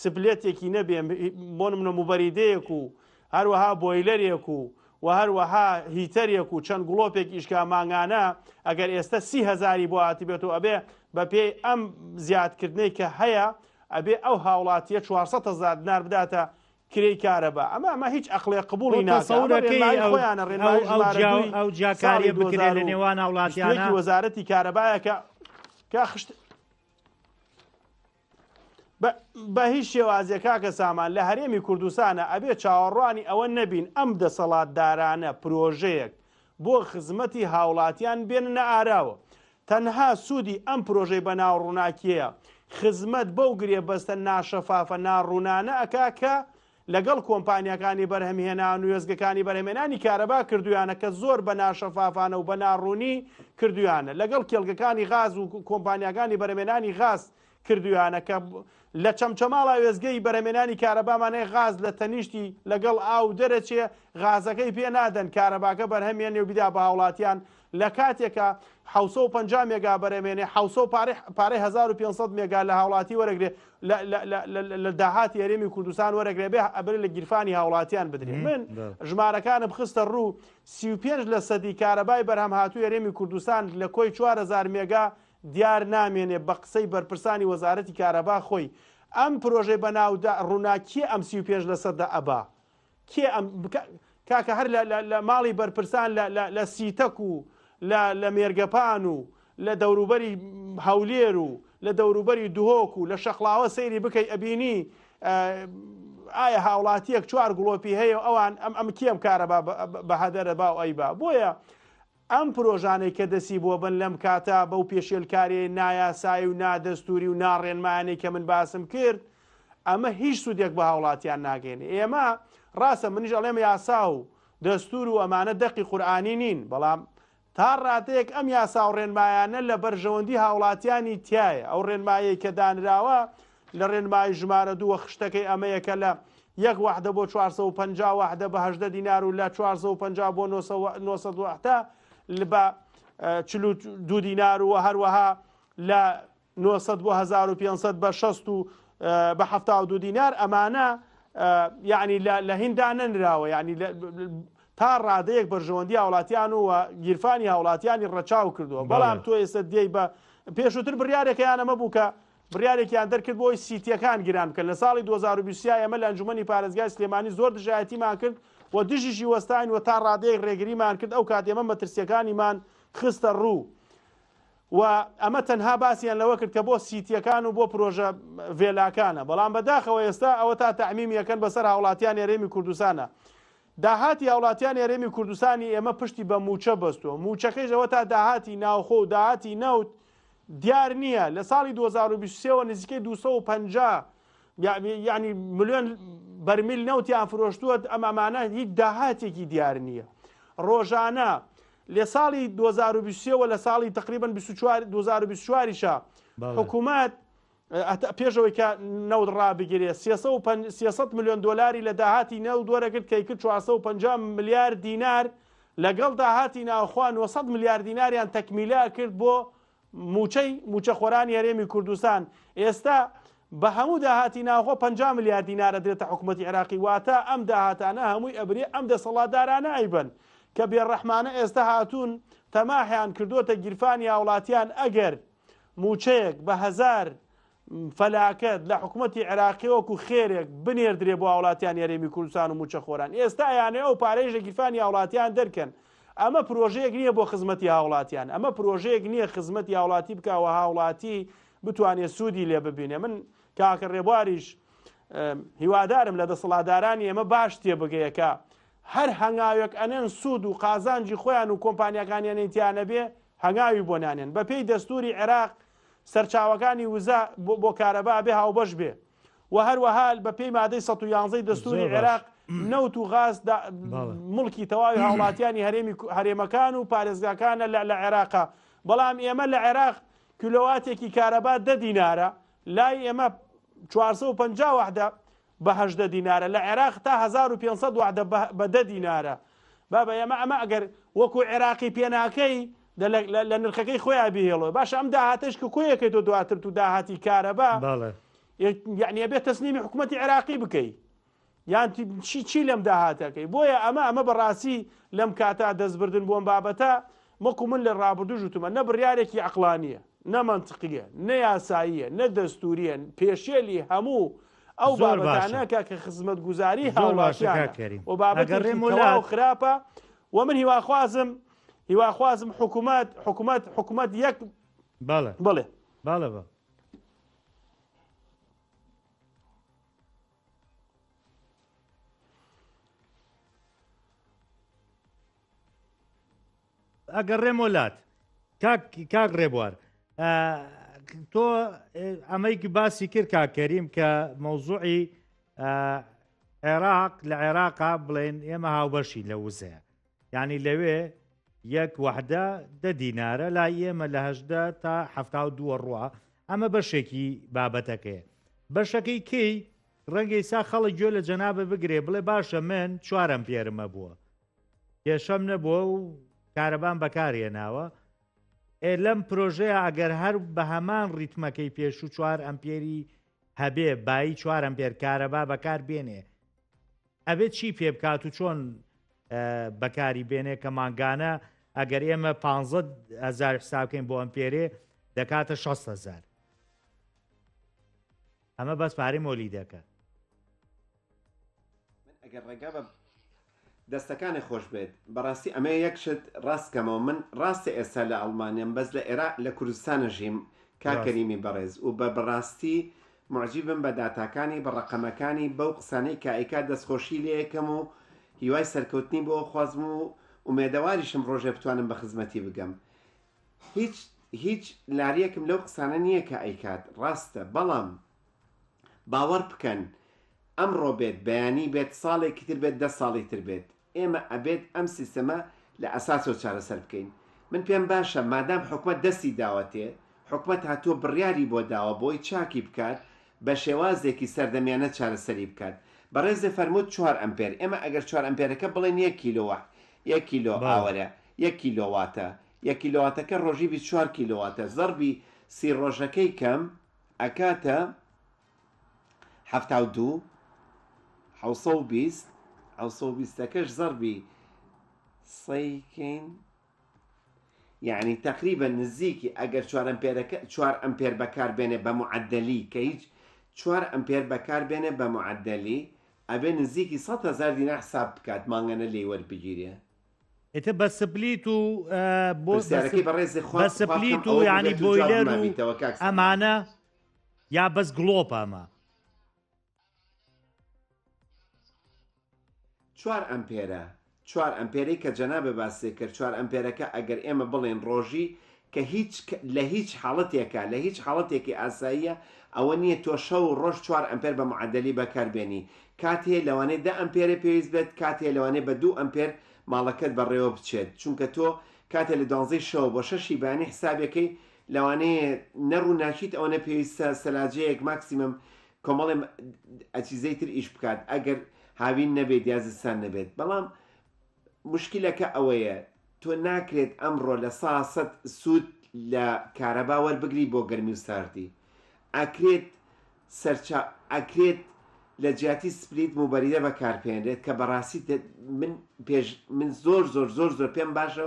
سپلێتێکی نەبێ بۆ نمونە موبەریدەیەک و هەروەها بۆیلەرێک و هەروەها هیتەرێک و چەند گڵۆپێک ئیشکا ماگانە ئەگەر ئێستا 30,000 بۆ هاتی بێت و ئەبێ بە پێی ئەم زیادکردنەی کە هەیە ئەبێ ئەو هاوڵاتیە 400,000 دینار بداتە کرێی کارەبا ئەمە هیچ ئەقلێ قبوڵی ئەو جیاکاریە بکرێت لە نێوان هاوڵاتیانە وەزارەتی کارەبایە کە خشت بە هیچ شێوازێک کاکە سامان لە هەرێمی کوردستانە ئەبێ چاوەڕوانی ئەوە نەبین ئەم دەسەڵاتدارانە پرۆژەیەک بۆ خزمەتی هاوڵاتیان بێننە ئاراوە تەنها سوودی ئەم پرۆژەی بەناو ڕووناکیەیە خزمەت بەو گرێ بەستە ناشەفافە ناڕوونانە ئەکا کە لەگەڵ کۆمپانیەکانی بەرهەمهێنان و وێزگەکانی بەرهەمێنانی کارەبا کردویانە کە زۆر بە ناشەفافانە و بە ناڕوونی کردویانە لەگەڵ کێڵگەکانی غاز و کۆمپانیەکانی بەرهەمێنانی غاز کردویانە کە لە چەمچەماڵا وێزگەی بەرهەمێنانی کارەبامانەی غاز لە تەنیشتی لەگەڵ ئاو دەرەچێ غازەکەی پێ نادەن کارەباکە بەرهەمێنێ و بیدا بە هاوڵاتیان لە کاتێکە 750 مێگا بەرهەمێنێ 700 پارەی 1500 مێگا لە هاوڵاتی وەرەگرێ لە داهاتی هەرێمی کوردستان وەرەگرێ بێ ئەبرێ لە گیرفانی هاوڵاتیان بدرێ من ژمارەکانم خستە ڕوو 35 لە سەدی کارەبای بەرهەم هاتووی هەرێمی کوردستان لە کۆی 4000 مێگا دیار نامێنێ بە قسەی بەرپرسانی وەزارەتی کارەبا خۆی ئەم پرۆژەی بەناودا ڕووناکیە ئەم 35 لە سەددا ئەبا کێ کاکە هەر لە ماڵی بەرپرسان لە سیتەک و لە مێرگەپان و لە دەوروبەری هەولێر و لە دەوروبەری دوهۆک و لە شەقڵاوە سەیری بکەی ئەبینی ئایا هاوڵاتیەک 4 گڵۆپی هەیە ئەوان ئەم کێم کارەبا بە هەدەرە با و ئەیبا بۆیە ئەم پرۆژانەی کە دەسی بۆ بن لەم کاتە بەو پێشێلکاری نایاسایی و نادەستوری و ناڕێنمانەی کە من باسم کرد ئەمە هیچ سوودێک بە هاوڵاتیان ناگەێنێ ئێمە ڕاستە منیش ئەڵێم یاسا و دەستور و ئەمانە دەقی قورئانی نین بەڵام تا ڕاتەیەک ئەم یاسا و ڕێنمایانە لە بەرژەوەندی هاوڵاتیانی تایە ئەو ڕێنمایی کە دانراوە لە ڕێنمایی ژمارە دووە خشتەکەی ئەمەیەکە لە 1 وحدە بۆ 450 وحدە بە 18 دینار و لە 450 بۆ 900 وحدە بە 42 دینار و هەروەها لە 900 بۆ 1500 بە 60 و بە 72 دینار ئەمانە یعنی لە هیندا نەنراوە یعنی تا ڕادەیەک بەرژەوەندی هاوڵاتیان و گیرفانی هاوڵاتیانی ڕەچاو کردووە بەڵام تۆ ئێستا دێی بە پێشووتر بڕیارێکیان ئەمە بوو کە بڕیارێکیان دەرکرد بۆی سیتیەکان گران بکەن لە ساڵی 2020 ئێمە لە ئەنجومەنی پارێزگای سلێمانی زۆر دژایەتیمان کرد و دژیشی وەستاین و تا ڕادەیەک ڕێگریمان کرد ئەو کات ئێمە مەترسیەکانیمان خستە ڕوو و ئەمە تەنها باسییان لەوە کرد کە بۆ سیتیەکان و بۆ پرۆژە ڤێلاکانە بەڵام بەداخەوە ئێستا ئەوە تا تەعمیمیەکەن بەسەر هاوڵاتیان هێرێمی کوردستانە داهاتی هاوڵاتیان هێرێمی کوردستانی ئێمە پشتی بە موچە بەستووە موچەکەیش ئەوە تا داهاتی ناوخۆ و داهاتی نەوت دیار نییە لە ساڵی 2023 نزیکەی 250 یعنی ملیۆن بەرمیل نەوتیان فرۆشتووە ئەمانە هیچ داهاتێکی دیار نییە ڕۆژانە لە ساڵی 2023 لە ساڵی تقریبا 2024 حکوومەت پێشەوەی کە نەوت ڕابگرێت 300 میلیۆن دلاری لە داهاتی نەوت وەرەگرت کەی کرد 450 ملیار دینار لەگەڵ داهاتی ناوخوا 900 ملیار دیناریان تەکمیلا کرد بۆ موچە خۆرانی هەرێمی کوردستان ئێستا بە هەموو داهاتی ناوخۆ 50 ملیار دینارە درێتە حکوومەتی عێراقی واتە ئەم داهاتانە هەمووی ئەبرێ ئەم دەسەڵاتدارانە ئەیبن کە بێڕەحمانە ئێستا هاتوون تەماحیان کردوتە گیرفانی هاوڵاتیان ئەگەر موچەیەک بە 1000 فەلاکەت لە حکوومەتی عێراقی وەکو خێرێک بنێردرێ بۆ هاوڵاتیان هەرێمی کوردستان و موچە خۆران ئێستا یانێ ئەو پارەیەش لە گیرفانی هاوڵاتیان دەرکەن ئەمە پرۆژەیەک نییە بۆ خزمەتی هاوڵاتیان ئەمە پرۆژەیەک نییە خزمەتی هاوڵاتی بکەوە هاوڵاتی بتوانێت سوودی لێ ببینێ من کاکە ڕێبواریش هیوادارم لە دەسەڵاتدارانی ئێمە باش تێبگەیەکە هەر هەنگاوێک ئەنێن سوود و قازانجی خۆیان و کۆمپانیەکانیان تیانە بێ هەنگاوی بۆ نانێن بە پێی دەستوری عێراق سەرچاوەکانی وزە بۆ کارەبا بێ هاوبەش بێ و هەروەها بە پێی مادەی 111 دەستوری عێراق نەوت و غاز مڵکی تەواوی هاوڵاتیانی هەرێمەکان و پارێزگاکانە لە عێراقا بەڵام ئێمە لە عێراق کیلۆواتێکی کارەبا 10 دینارە لای ئێمە 450 وحدە بە 18 دینارە لە عێراق تا 1500 وحدە بە 10 دینارە بابە ئێمە ئەمە ئەگەر وەکو عێراقی پێناکەی لە نرخەکەی خۆیان بهێڵەوە باش ئەم داهاتش کە کۆیەکەی تۆ دواتر تو داهاتی کارەبا یعنی بێت تەسلیمی حکوومەتی عێراقی بکەی یان چی لەم داهاتەکەی بۆیە ئەمە بەڕاستی لەم کاتا دەستبردن بۆم بابەتە مەکو من لە ڕابردوو ژوتمە نە بڕیارێکی عەقلانیە نە مەنتیقیە نە یاساییە نە دەستوریە پێشێلی هەموو ئەو بابەتانە کە خزمەتگوزاری هاوڵاتیانە و بابەتی تەواو خراپە و من هیواخوازم حکوومەت یەک بڵێ ئەگەڕێم وڵات کاک ڕێبوار تۆ ئەمەیکی باسی کرد کاکەریم کە مەوزوعی عێراق لە عێراقا بڵێن ئێمە هاوبەشی لە وزەیە یعنی لەوێ 1 وحدە 10 دینارە لای ئێمە لە 18 تا 72 ڕوە ئەمە بەشێکی بابەتەکەیە بەشەکەی کەی ڕەنگەی سا خەڵک گوێ لە جەنابە بگرێ بڵێ باشە من 4 ئەمپێرمە بووە کێشەم نەبووە و کارەبان بەکارهێناوە لەم پرۆژەیە ئەگەر هەر بە هەمان ڕیتمەکەی پێشوو 4 ئەمپێری هەبێ بای 4 ئەمپێر کارەبا بەکار بێنێ ئەبێت چی پێ بکات و چۆن بەکاری بێنێ کە مانگانە ئەگەر ئێمە 15,000 حسابکەین بۆ ئەمپێرێ دەکاتە 60,000 ئەمە بەس پارەی مۆلی دەکە ئەگەر ڕێگا بە دەستەکانی خۆش بێت بەڕاستی ئەمە یەکشت ڕاستکەمەوە من ڕاستی ئێستا لە ئەڵمانیام بەس لە عێراق لە کوردستانە ژیم کاکەریمی بەڕێز و بە بەڕاستی معجیبم بە داتاکانی بە ڕقەمەکانی بەو قسانەی کائیکات دەستخۆشی لێ یەکەم و هیوای سەرکەوتنی بۆ خوازم و ئومێدەواریشم ڕۆژێ بتوانم بە خزمەتی بگەم هیچ لاریەکم لەو قسانە نییە کە ئەیکات ڕاستە بەڵام باوەڕ بکەن ئەمڕۆ بێت بەیانی بێت ساڵێکی تر بێت 10 ساڵی تر بێت ئێمە ئەبێت ئەم سیستەمە لە ئەساسەوە چارەسەر بکەین من پێم باشە مادام حکومت دەستی داوەتێ حکومت هاتووە بڕیاری بۆ داوە بۆی چاکی بکات بە شێوازێکی سەردەمیانە چارەسەری بکات بەڕێزە فەرمووت 4 ئەمپێر ئێمە ئەگەر 4 ئەمپێرەکە بڵێن 1 کیلۆوە 1 کیلۆ ئاوەرە 1 کیلۆواتە 1 کیلۆواتەکە ڕۆژی 24 کیلۆواتە زەربی سی ڕۆژەکەی کەم ئەکاتە 72 720ەکەش زەربی سەیکەین یعنی تقریبا نزیکی ئەگەر 4 ئەمپێر بەکاربێنێ بە معدەلی کە هیچ 4 ئەمپێر بەکاربێنێ بە معدەلی ئەبێ نزیکی 100,000 دینار حساب بکات مانگەنە لێ وەربگیرێ ئێتە بە سپلیت و پرسیارەکەی بەڕێزی بە سپلیت و ینی بۆیلەر و ئەمانە یا بەس گڵۆپ ئەمە 4 ئەمپێرە 4 ئەمپێرەی کە جەنابە باسی کرد 4 ئەمپێرەکە ئەگەر ئێمە بڵێن ڕۆژی کە لە هیچ حاڵەتێکە لە هیچ حاڵەتێکی ئاساییە ئەوە نییە تۆ شەو ڕۆژ 4 ئەمپێر بە معدەلی بەکاربێنی کاتێ لەوانەیە 10 ئەمپێرە پێویست بێت کاتێ لەوانەیە بە 2 ئەمپێر ماڵەکەت بەڕێوە بچێت چونکە تۆ کاتێ لە 12 شەو بۆ 6 بانی حسابەکەی لەوانەیە نەڕوو ناچیت ئەوەنە پێویستە سەلاجەیەک ماکسیمم کۆمەڵێ ئەچیزەی تر ئیش بکات ئەگەر هاوین نەبێت یازستان نەبێت بەڵام مشکلەکە ئەوەیە تۆ ناکرێت ئەمڕۆ لە 100 سوود لە کارەبا وەربگری بۆ گەرمی و ساردی ئەکرێت لە جیاتی سپلیت موبەریدە بەکارپێنرێت کە بەڕاستی من زۆر پێم باشە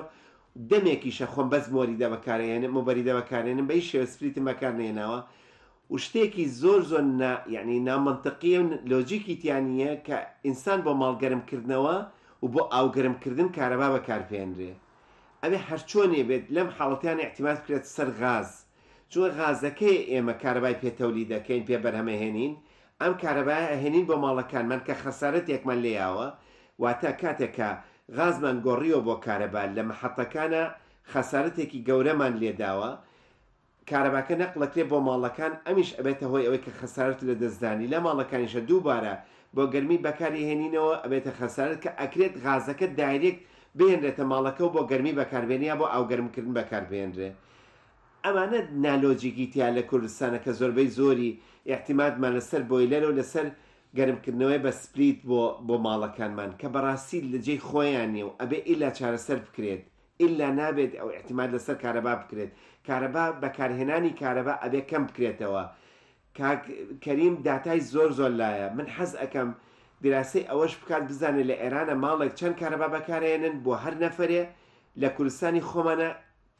دەمێکیشە خۆم بەس مۆریدە بەکارێنم موبەریدە بەکارێنم بەی شێوە سپلیتم بەکارنێنەوە و شتێکی زۆر یعنی نامەنتەقیە و لۆجیکی تیانە کە ئینسان بۆ ماڵگەرمکردنەوە و بۆ ئاوگەرمکردن کارەبا بەکارپێنرێ ئەبێ هەرچۆنێ بێت لەم حاڵەتیان احتیمال بکرێت سەر غاز چۆن غازەکەی ئێمە کارەبای پێتەولی دەکەین پێ بەرهەمەهێنین ئەم کارەبای ئەهێنین بۆ ماڵەکانمان کە خەسارەتێکمان لێیاوە واتە کاتێکە غازمان گۆڕیەوە بۆ کارەبا لە مەحەتەکانە خەسارەتێکی گەورەمان لێداوە کارەباکە نەقڵەکرێ بۆ ماڵەکان ئەمیش ئەبێتە هۆی ئەوەی کە خەسارەت لە دەستدانی لە ماڵەکانیشە دووبارە بۆ گەرمی بەکاری هێنینەوە ئەبێتە خەسارەت کە ئەکرێت غازەکە دایرێک بێنرێتە ماڵەکە و بۆ گەرمی بەکاربێنیا بۆ ئاوگەرمکردن بەکاربێنرێ ئەمانە نالۆجیکی تیا لە کوردستانە کە زۆربەی زۆری احتیمادمان لەسەر بۆیلەر و لەسەر گەرمکردنەوەی بە سپلیت بۆ ماڵەکانمان کە بەڕاستی لە جێی خۆیان نیە و ئەبێ ئیلا چارەسەر بکرێت ئیلا نابێت ئەو احتیماد لەسەر کارەبا بکرێت کارەبا بەکارهێنانی کارەبا ئەبێ کەم بکرێتەوە کەریم داتای زۆر لایە من حەز ئەەکەم دیراسی ئەوەش بکات بزانێت لە ئێرانە ماڵێک چەند کارەبا بەکارێنن بۆ هەر نەفرێ لە کوردستانی خۆمانە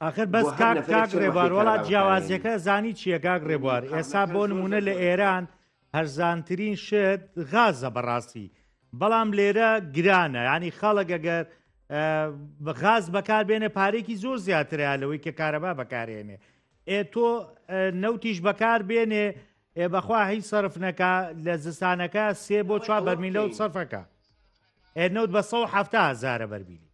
آخر بەس کاک ڕێبوار وڵات جیاوازیەکە زانی چییە کاک ڕێبوار ئێستا بۆ نمونە لە ئێران هەرزانترین شت غازە بەڕاستی بەڵام لێرە گرانە ینی خەڵک ئەگەر غاز بەکاربێنێ پارێکی زۆر زیاترە لەوەی کە کارەبا بەکارێنێ تۆ نەوتیش بەکاربێنێ بەخوا هیچ سەرف نەکا لە زستانەکە 3 بۆ 4 بەرمیل لەوت سەرفەکە نەوت بە 170,000 بەرمیلی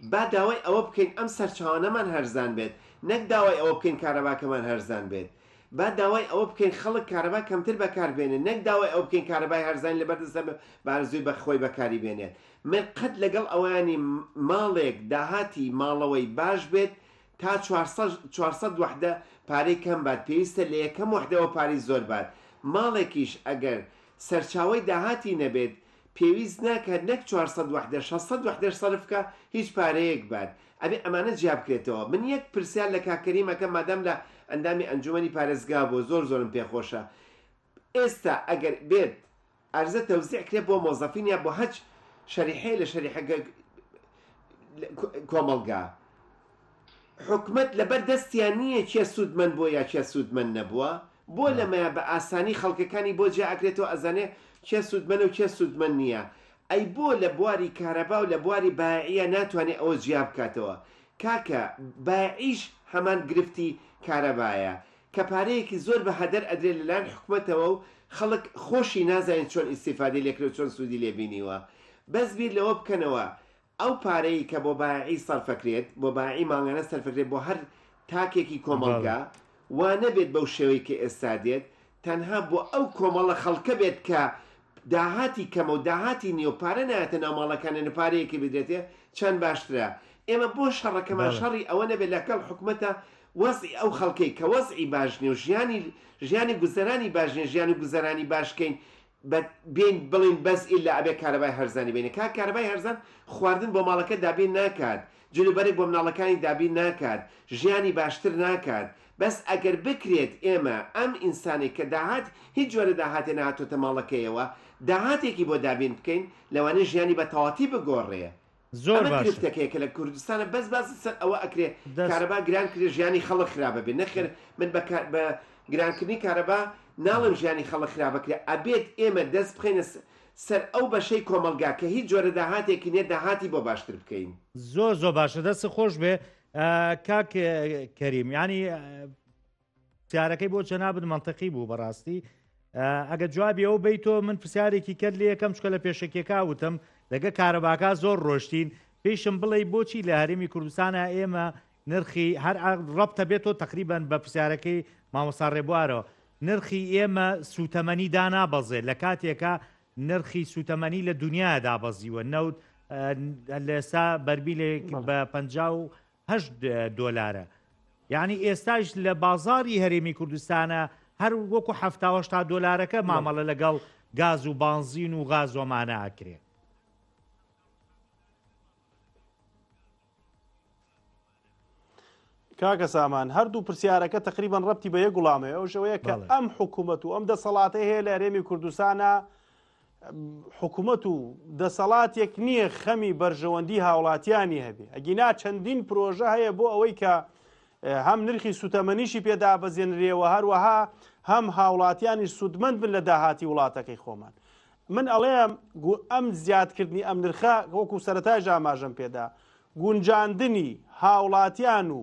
با داوای ئەوە بکەین ئەم سەرچاوانەمان هەرزان بێت نەک داوای ئەوە بکەین کارەباکەمان هەرزان بێت با داوای ئەوە بکەین خەڵک کارەبا کەمتر بەکاربێنێت نەک داوای ئەو بکەین کارەبای هەرزان لەبەردەستە بارزووی بەخۆی بەکاری بێنێت من قەت لەگەڵ ئەوانی ماڵێک داهاتی ماڵەوەی باش بێت تا 400 وحدە پارەی کەم بات پێویستە لە یەکەم وحدەوە پارەی زۆر بات ماڵێکیش ئەگەر سەرچاوی داهاتی نەبێت پێویست ناکات نەک 400 وحدە 600 وحدەش سەرفکە هیچ پارەیەک بات ئەبێ ئەمانە جیاب بکرێتەوە من یەک پرسیار لە کاکەریمەکە مادەم لە ئەندامی ئەنجومەنی پارێزگا بۆ زۆرم پێخۆشە ئێستا ئەگەر بێت ئەرزە تەوزیعکرێت بۆ مۆزەفین یا بۆ هەچ شەریحەیە لە شەریحەکە کۆمەڵگا حکومت لەبەر دەستیان نییە چێ سوودمەند بۆ یا چێ سوودمەند نەبووە بۆ لەمەیە بە ئاسانی خەڵکەکانی بۆ جێ ئەکرێتەوە ئەزانێ چێ سوودمەند و چێ سوودمەند نییە ئەی بۆ لە بواری کارەبا و لە بواری بایعیە ناتوانێت ئەوە جیاب بکاتەوە کاکە بایعیش هەمان گرفتی کارەبایە کە پارەیەکی زۆر بە هەدەر ئەدرێ لەلایەن حکومەتەوە و خەڵک خۆشی نازانێت چۆن ئیسیفادەی لێکرێت چۆن سوودی لێبینیوە بەس بیر لەوە بکەنەوە ئەو پارەی کە بۆ بایعی سەرفەکرێت بۆ بایعی ماڵانە سەرفەکرێت بۆ هەر تاکێکی کۆمەڵگا وا نەبێت بەو شێوەی کە ئێستا دێت تەنها بۆ ئەو کۆمەڵە خەڵکە بێت کە داهاتی کەمە و داهاتی نێوپارە نایەتە ناو ماڵەکانە نەپارەیەکی بدرێتێ چەند باشترە. ئێمە بۆ شەڕەکەمان شەڕی ئەوە نەبێت لەگەڵ حکوومەتە وەزی ئەو خەڵکەی کە وەزی باشنی و ژیانی گوزەرانی باشنێ ژیان و گوزەرانی باشکەین بین بڵین بەس ئیلا ئەبێ کارەبای هەرزانی بینێ کارەبای هەرزان خواردن بۆ ماڵەکە دابین ناکات، جلوبەرێک بۆ مناڵەکانی دابین ناکات، ژیانی باشتر ناکات. بەس ئەگەر بکرێت ئێمە ئەم ئینسانی کە داهات هیچ جۆرە داهاتێ نهاتۆتە ماڵەکەیەوە داهاتێکی بۆ دابین بکەین لەوانە ژیانی بە تەواتی بگۆڕێ. زۆر گرفتەکەیە کە لە کوردستانە بەس باسی سەر ئەوە ئەکرێ کارەبا گران کرێ ژیانی خەڵک خراپە بێت. نەخێر من بە گرانکردنی کارەبا ناڵم ژیانی خەڵک خراپەکرێ، ئەبێت ئێمە دەست بخینە سەر ئەو بەشەی کۆمەلگا کە هیچ جۆرە داهاتێکی نێ داهاتی بۆ باشتر بکەین. زۆر باشە، دەست خۆش بێ کاک کەریم. ینی پرسیارەکەی بۆ جەنابت منطقی بوو بەڕاستی. ئەگە جوابی ئەو بیتۆ من پرسیارێکی کرد لێ یەکەم چکە لە پێشەکێکا وتم لەگە کارەباکە زۆر ڕۆشتین، پێشم بڵێ بۆچی لە هەرێمی کوردستانە ئێمە نرخی هەر ڕەبتە بێتەوە تقریبان بە پرسیارەکەی مامۆستا ڕێبوارەوە نرخی ئێمە سوتەمەنی دانابەزێت لە کاتێکە نرخی سوتەمەنی لە دنیا دابەزیوە نەوت لەسا بەرمیلێک بە 58 دۆلارە. یعنی ئێستاش لە بازاری هەرێمی کوردستانە هەر وەکو 70 دۆلارەکە مامەڵە لەگەڵ گاز و بانزین و غاز ومانە ئاکرێ. کاکە سامان هەردوو پرسیارەکە تقریبان ڕەبتی بە یەک گوڵامێ ئەو شەوەیە کە ئەم حکوومەت و ئەم دەسەڵاتەی هەیە لە هەرێمی کوردستانە حکوومەت و دەسەڵاتێک نییە خەمی بەرژەوەندی هاوڵاتیانی هەبێ. ئەگینا چەندین پرۆژە هەیە بۆ ئەوەی کە هەم نرخی سوتەمەنیشی پێدا بەزێنرێەوە هەروەها هەم هاوڵاتیانی سوودمەند بن لە داهاتی وڵاتەکەی خۆمان. من ئەڵێم ئەم زیادکردنی ئەم نرخە وەکو سەرەتای ژاماژەم پێدا گونجاندنی هاوڵاتیان و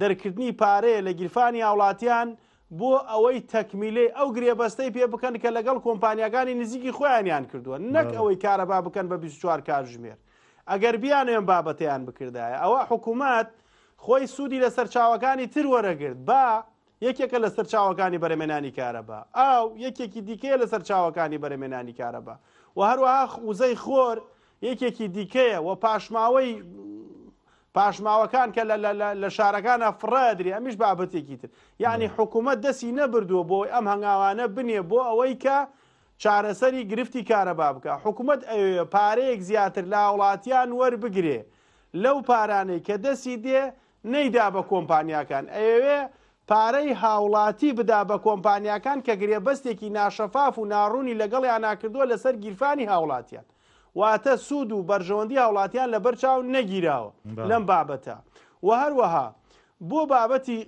دەرکردنی پارەیە لە گیرفانی هاوڵاتیان بۆ ئەوەی تەکمیلەی ئەو گرێبەستەی پێ بکەن کە لەگەڵ کۆمپانیەکانی نزیکی خۆیانیان کردووە، نەک ئەوەی کارەبا بکەن بە 24 کاتژمێر. ئەگەر بیانوێن بابەتیان بکردایە ئەوە حکوومەت خۆی سوودی لە سەرچاوەکانی تر وەرەگرت با یەکێکە لە سەرچاوەکانی بەرهەمێنانی کارەبا ئاو یەکێکی دیکەیە لە سەرچاوەکانی بەرهەمێنانی کارەبا و هەروەها وزەی خۆر یەکێکی دیکەیە و پاشماوەکان کە لە شارەکانە فڕادری ئەمیش بابەتێکی تر. یعنی حکوومەت دەستی نەبردووە بۆ ئەم هەنگاوانە بنێ بۆ ئەوەی کە چارەسەری گرفتی کارەبا بکە. حکوومەت ئەوێ پارەیەک زیاتر لە وڵاتیان وەربگرێ لەو پارانەی کە دەستی دێ نەیدا بە کۆمپانیاکان، ئەوێ پارەی هاوڵاتی بدا بە کۆمپانیاکان کە گرێبەستێکی ناشەفاف و ناڕوونی لەگەڵیان ناکردووە لەسەر گیرفانی هاوڵاتیان، واتە سوود و بەرژەوەندی هاوڵاتیان لە بەرچاو نەگیراوە لەم بابەتە. و هەروەها بۆ بابەتی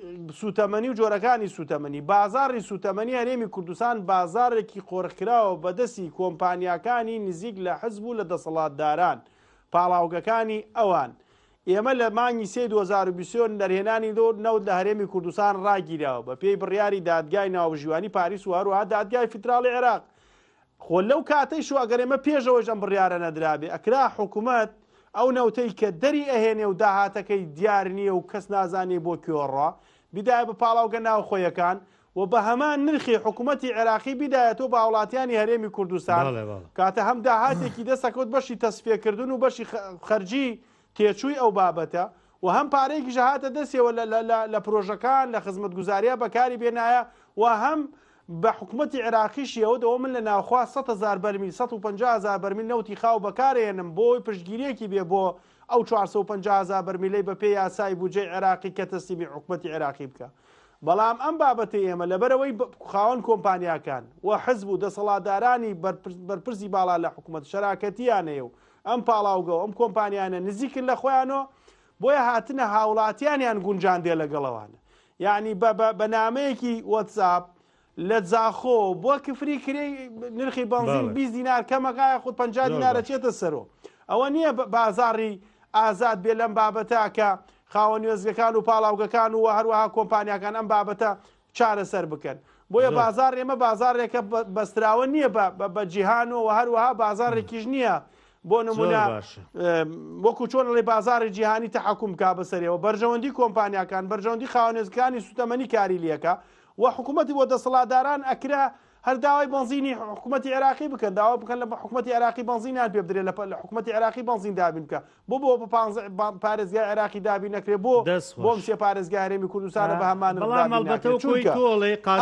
سوتەمەنی و جۆرەکانی سوتەمەنی بازاڕی سوتەمەنی هەرێمی کوردستان بازارێکی قۆڕکراوە بەدەستی کۆمپانیاکانی نزیک لە حزب و لە دەسەڵاتداران پاڵاوگەکانی ئەوان. ئێمە لە مانگی 2020 دەرهێنانی نەوت لە هەرێمی کوردستان ڕاگیراوە بە پێی بڕیاری دادگای ناوژیوانی پاریس و هەروەها دادگای فیدراڵی عێراق. خۆ لەو کاتەی شو ئەگەر ئێمە پێشەوەش ئەم بڕیارە نەدرابێ ئەکرا حکوومەت ئەو نەوتەی کە دەری ئەهێنێ و داهاتەکەی دیار نییە و کەس نازانێ بۆ کوێڕە بیدایە بە پاڵاوگە ناوخۆیەکان و بە هەمان نرخی حکوومەتی عێراقی بیدایەتەوە بە وڵاتیانی هەرێمی کوردستان کاتە هەم داهاتێکی دەستەکەوت بەشی تەسفێکردن و بەشی خەرجی تێچووی ئەو بابەتە و هەم پارەیەکی ژەهاتە دەستێەوە لە پرۆژەکان لە خزمەتگوزاریە بەکاری بێنایە و هەم بە حکوومەتی عێراقیشیەوە دەوە من لە ناوخوا 100,000 بەرمیل 150,000 بەرمیل نەوتی خاو بەکارێنم بۆی پشتگیریەکی بێ بۆ ئەو 450,000 بەرمیلەی بە پێی یاسای بودجەی عێراقی کە تەسلیمی حکوومەتی عێراقی بکە. بەڵام ئەم بابەتی ئێمە لەبەرەوەی خاوەن کۆمپانیاکان و حزب و دەسەڵاتدارانی بەرپرسی باڵا لە حکوومەت شەراکەتیانەیە و ئەم پاڵاوگە و ئەم کۆمپانیانە نزیکن لە خۆیانەوە بۆیە هاتنە هاوڵاتیانیان گونجاندێ لەگەڵەوانە. یعنی بە نامەیەکی وەتساپ لە جاخۆ بۆ کفری کرێ نرخی بنزین 20 دینار کەمەکایە خود 50 دینارە چێتە سەرۆ. ئەوە نییە بازاری ئازاد بێ لەم بابەتە کە خاوەن وێزگەکان و پاڵاوگەکان و هەروەها کۆمپانیاکان ئەم بابەتە چارەسەر بکەن. بۆیە بازار ئێمە بازارێکە بەستراوە نییە بە جیهانەوە هەروەها بازارێکیش نییە بۆ نمونە وەکو چۆن لێ بازاری جیهانی تەحکوم کا بەسەرەوە بەرژەوەندی کۆمپانیاکان بەرژەوەندی خاوەنێزەکانی سوتەمەنی کاری لەکە و حکوومەتی بۆ دەسەڵاتداران ئەکرا هەر داوای بنزینی حکوومەتی عێراقی بکەن داوا بکەن لە حکوومەتی عێراقی بنزینیان پێ بدرێت لە حکوومەتی عێراقی بنزین دابین بکە بۆ پارێزگای عێراقی دابی نەکرێ بۆ مسێ پارێزگای هەرێمی کوردستانە بە هەمان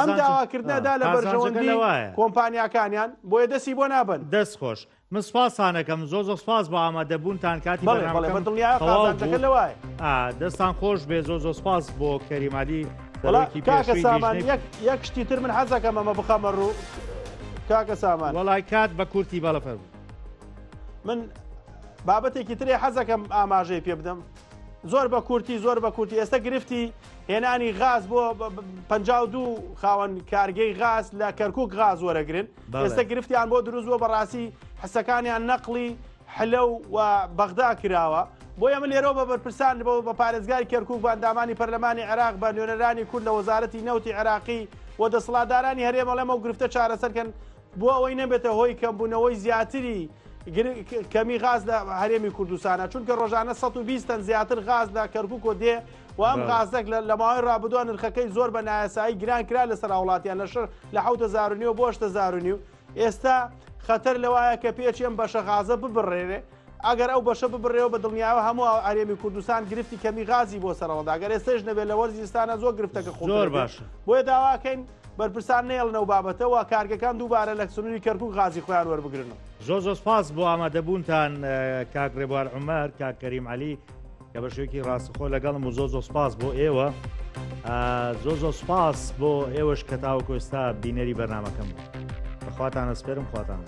ئەم داواکردنەدا لە بەرژەوەندی کۆمپانیاکانیان بۆیە دەستی بۆ نابن. دەست خۆش من سپاسانەکەم زۆ سپاس بۆ ئامادەبوونتان کاتی دڵنیاکە لەوایە دەستان خۆش بێ زۆ سپاس بۆ کەریمالی کاکە سامان یەک شتی تر من حەزەکەم ئەمە بخەمە ڕوو کاکە سامان وەڵای کات بە کورتی بەڵەفەر من بابەتێکی ترێ حەزەکەم ئاماژەی پێ بدەم زۆر بە کورتی ئێستا گرفتی هێنانی غاز بۆ 52 خاوەن کارگەی غاز لە کەرکووک غاز وەرەگرن ئێستا گرفتیان بۆ دروست بۆ بەڕاستی حسەکانیان نەقلی حلە و بەغدا کراوە بۆ ئەمە لێرەوە بە بەرپرسان بە پارێزگای کەرکووک بە ئەندامانی پەرلەمانی عێراق بە نوێنەرانی کورد لە وەزارەتی نەوتی عێراقی و دەسەڵاتدارانی هەرێمەڵەمە و گرفتە چارەسەرکەن بۆ ئەوەی نەبێتە هۆی کەمبوونەوەی زیاتری کەمی غاز لە هەرێمی کوردستانە چونکە ڕۆژانە 120 تەن زیاتر غاز لە کەرکووک دێ و ئەم غازەك لە ماوەی ڕابردووە نرخەکەی زۆر بە نایاسایی گران کرا لەسەر وڵاتیان لە شەر لە 7,000 بۆ 8,000 ئێستا خەتەر لەوایە کە پێچی ئەم بەشە غازە ببڕێرێ ئەگەر ئەو بەشە ببڕێەوە بە دڵنیاوە هەموو هەرێمی کوردستان گرفتی کەمی غازی بۆ سەرەوەدا ئەگەر ئێستش نەبێت لە وەرزستانە زۆر گرفتەکە زۆر باشە بۆیە داواکەین بەرپرسان نێڵنەوە بابەتەوە کارگەکان دووبارە لە سنووری کەرکووک غازی خۆیان وەربگرنەوە. زۆ سپاس بۆ ئامادەبوونتان کاک ڕێبوار عومەر کاک کەریم عەلی کە بە شێوەیەکی ڕاستەخۆ لەگەڵم و زۆ سپاس بۆ ئێوە زۆ سپاس بۆ ئێوەش کە تاوەکو ئێستا بینەری بەرنامەکەم بخواتان ئەسپێرم خواتان.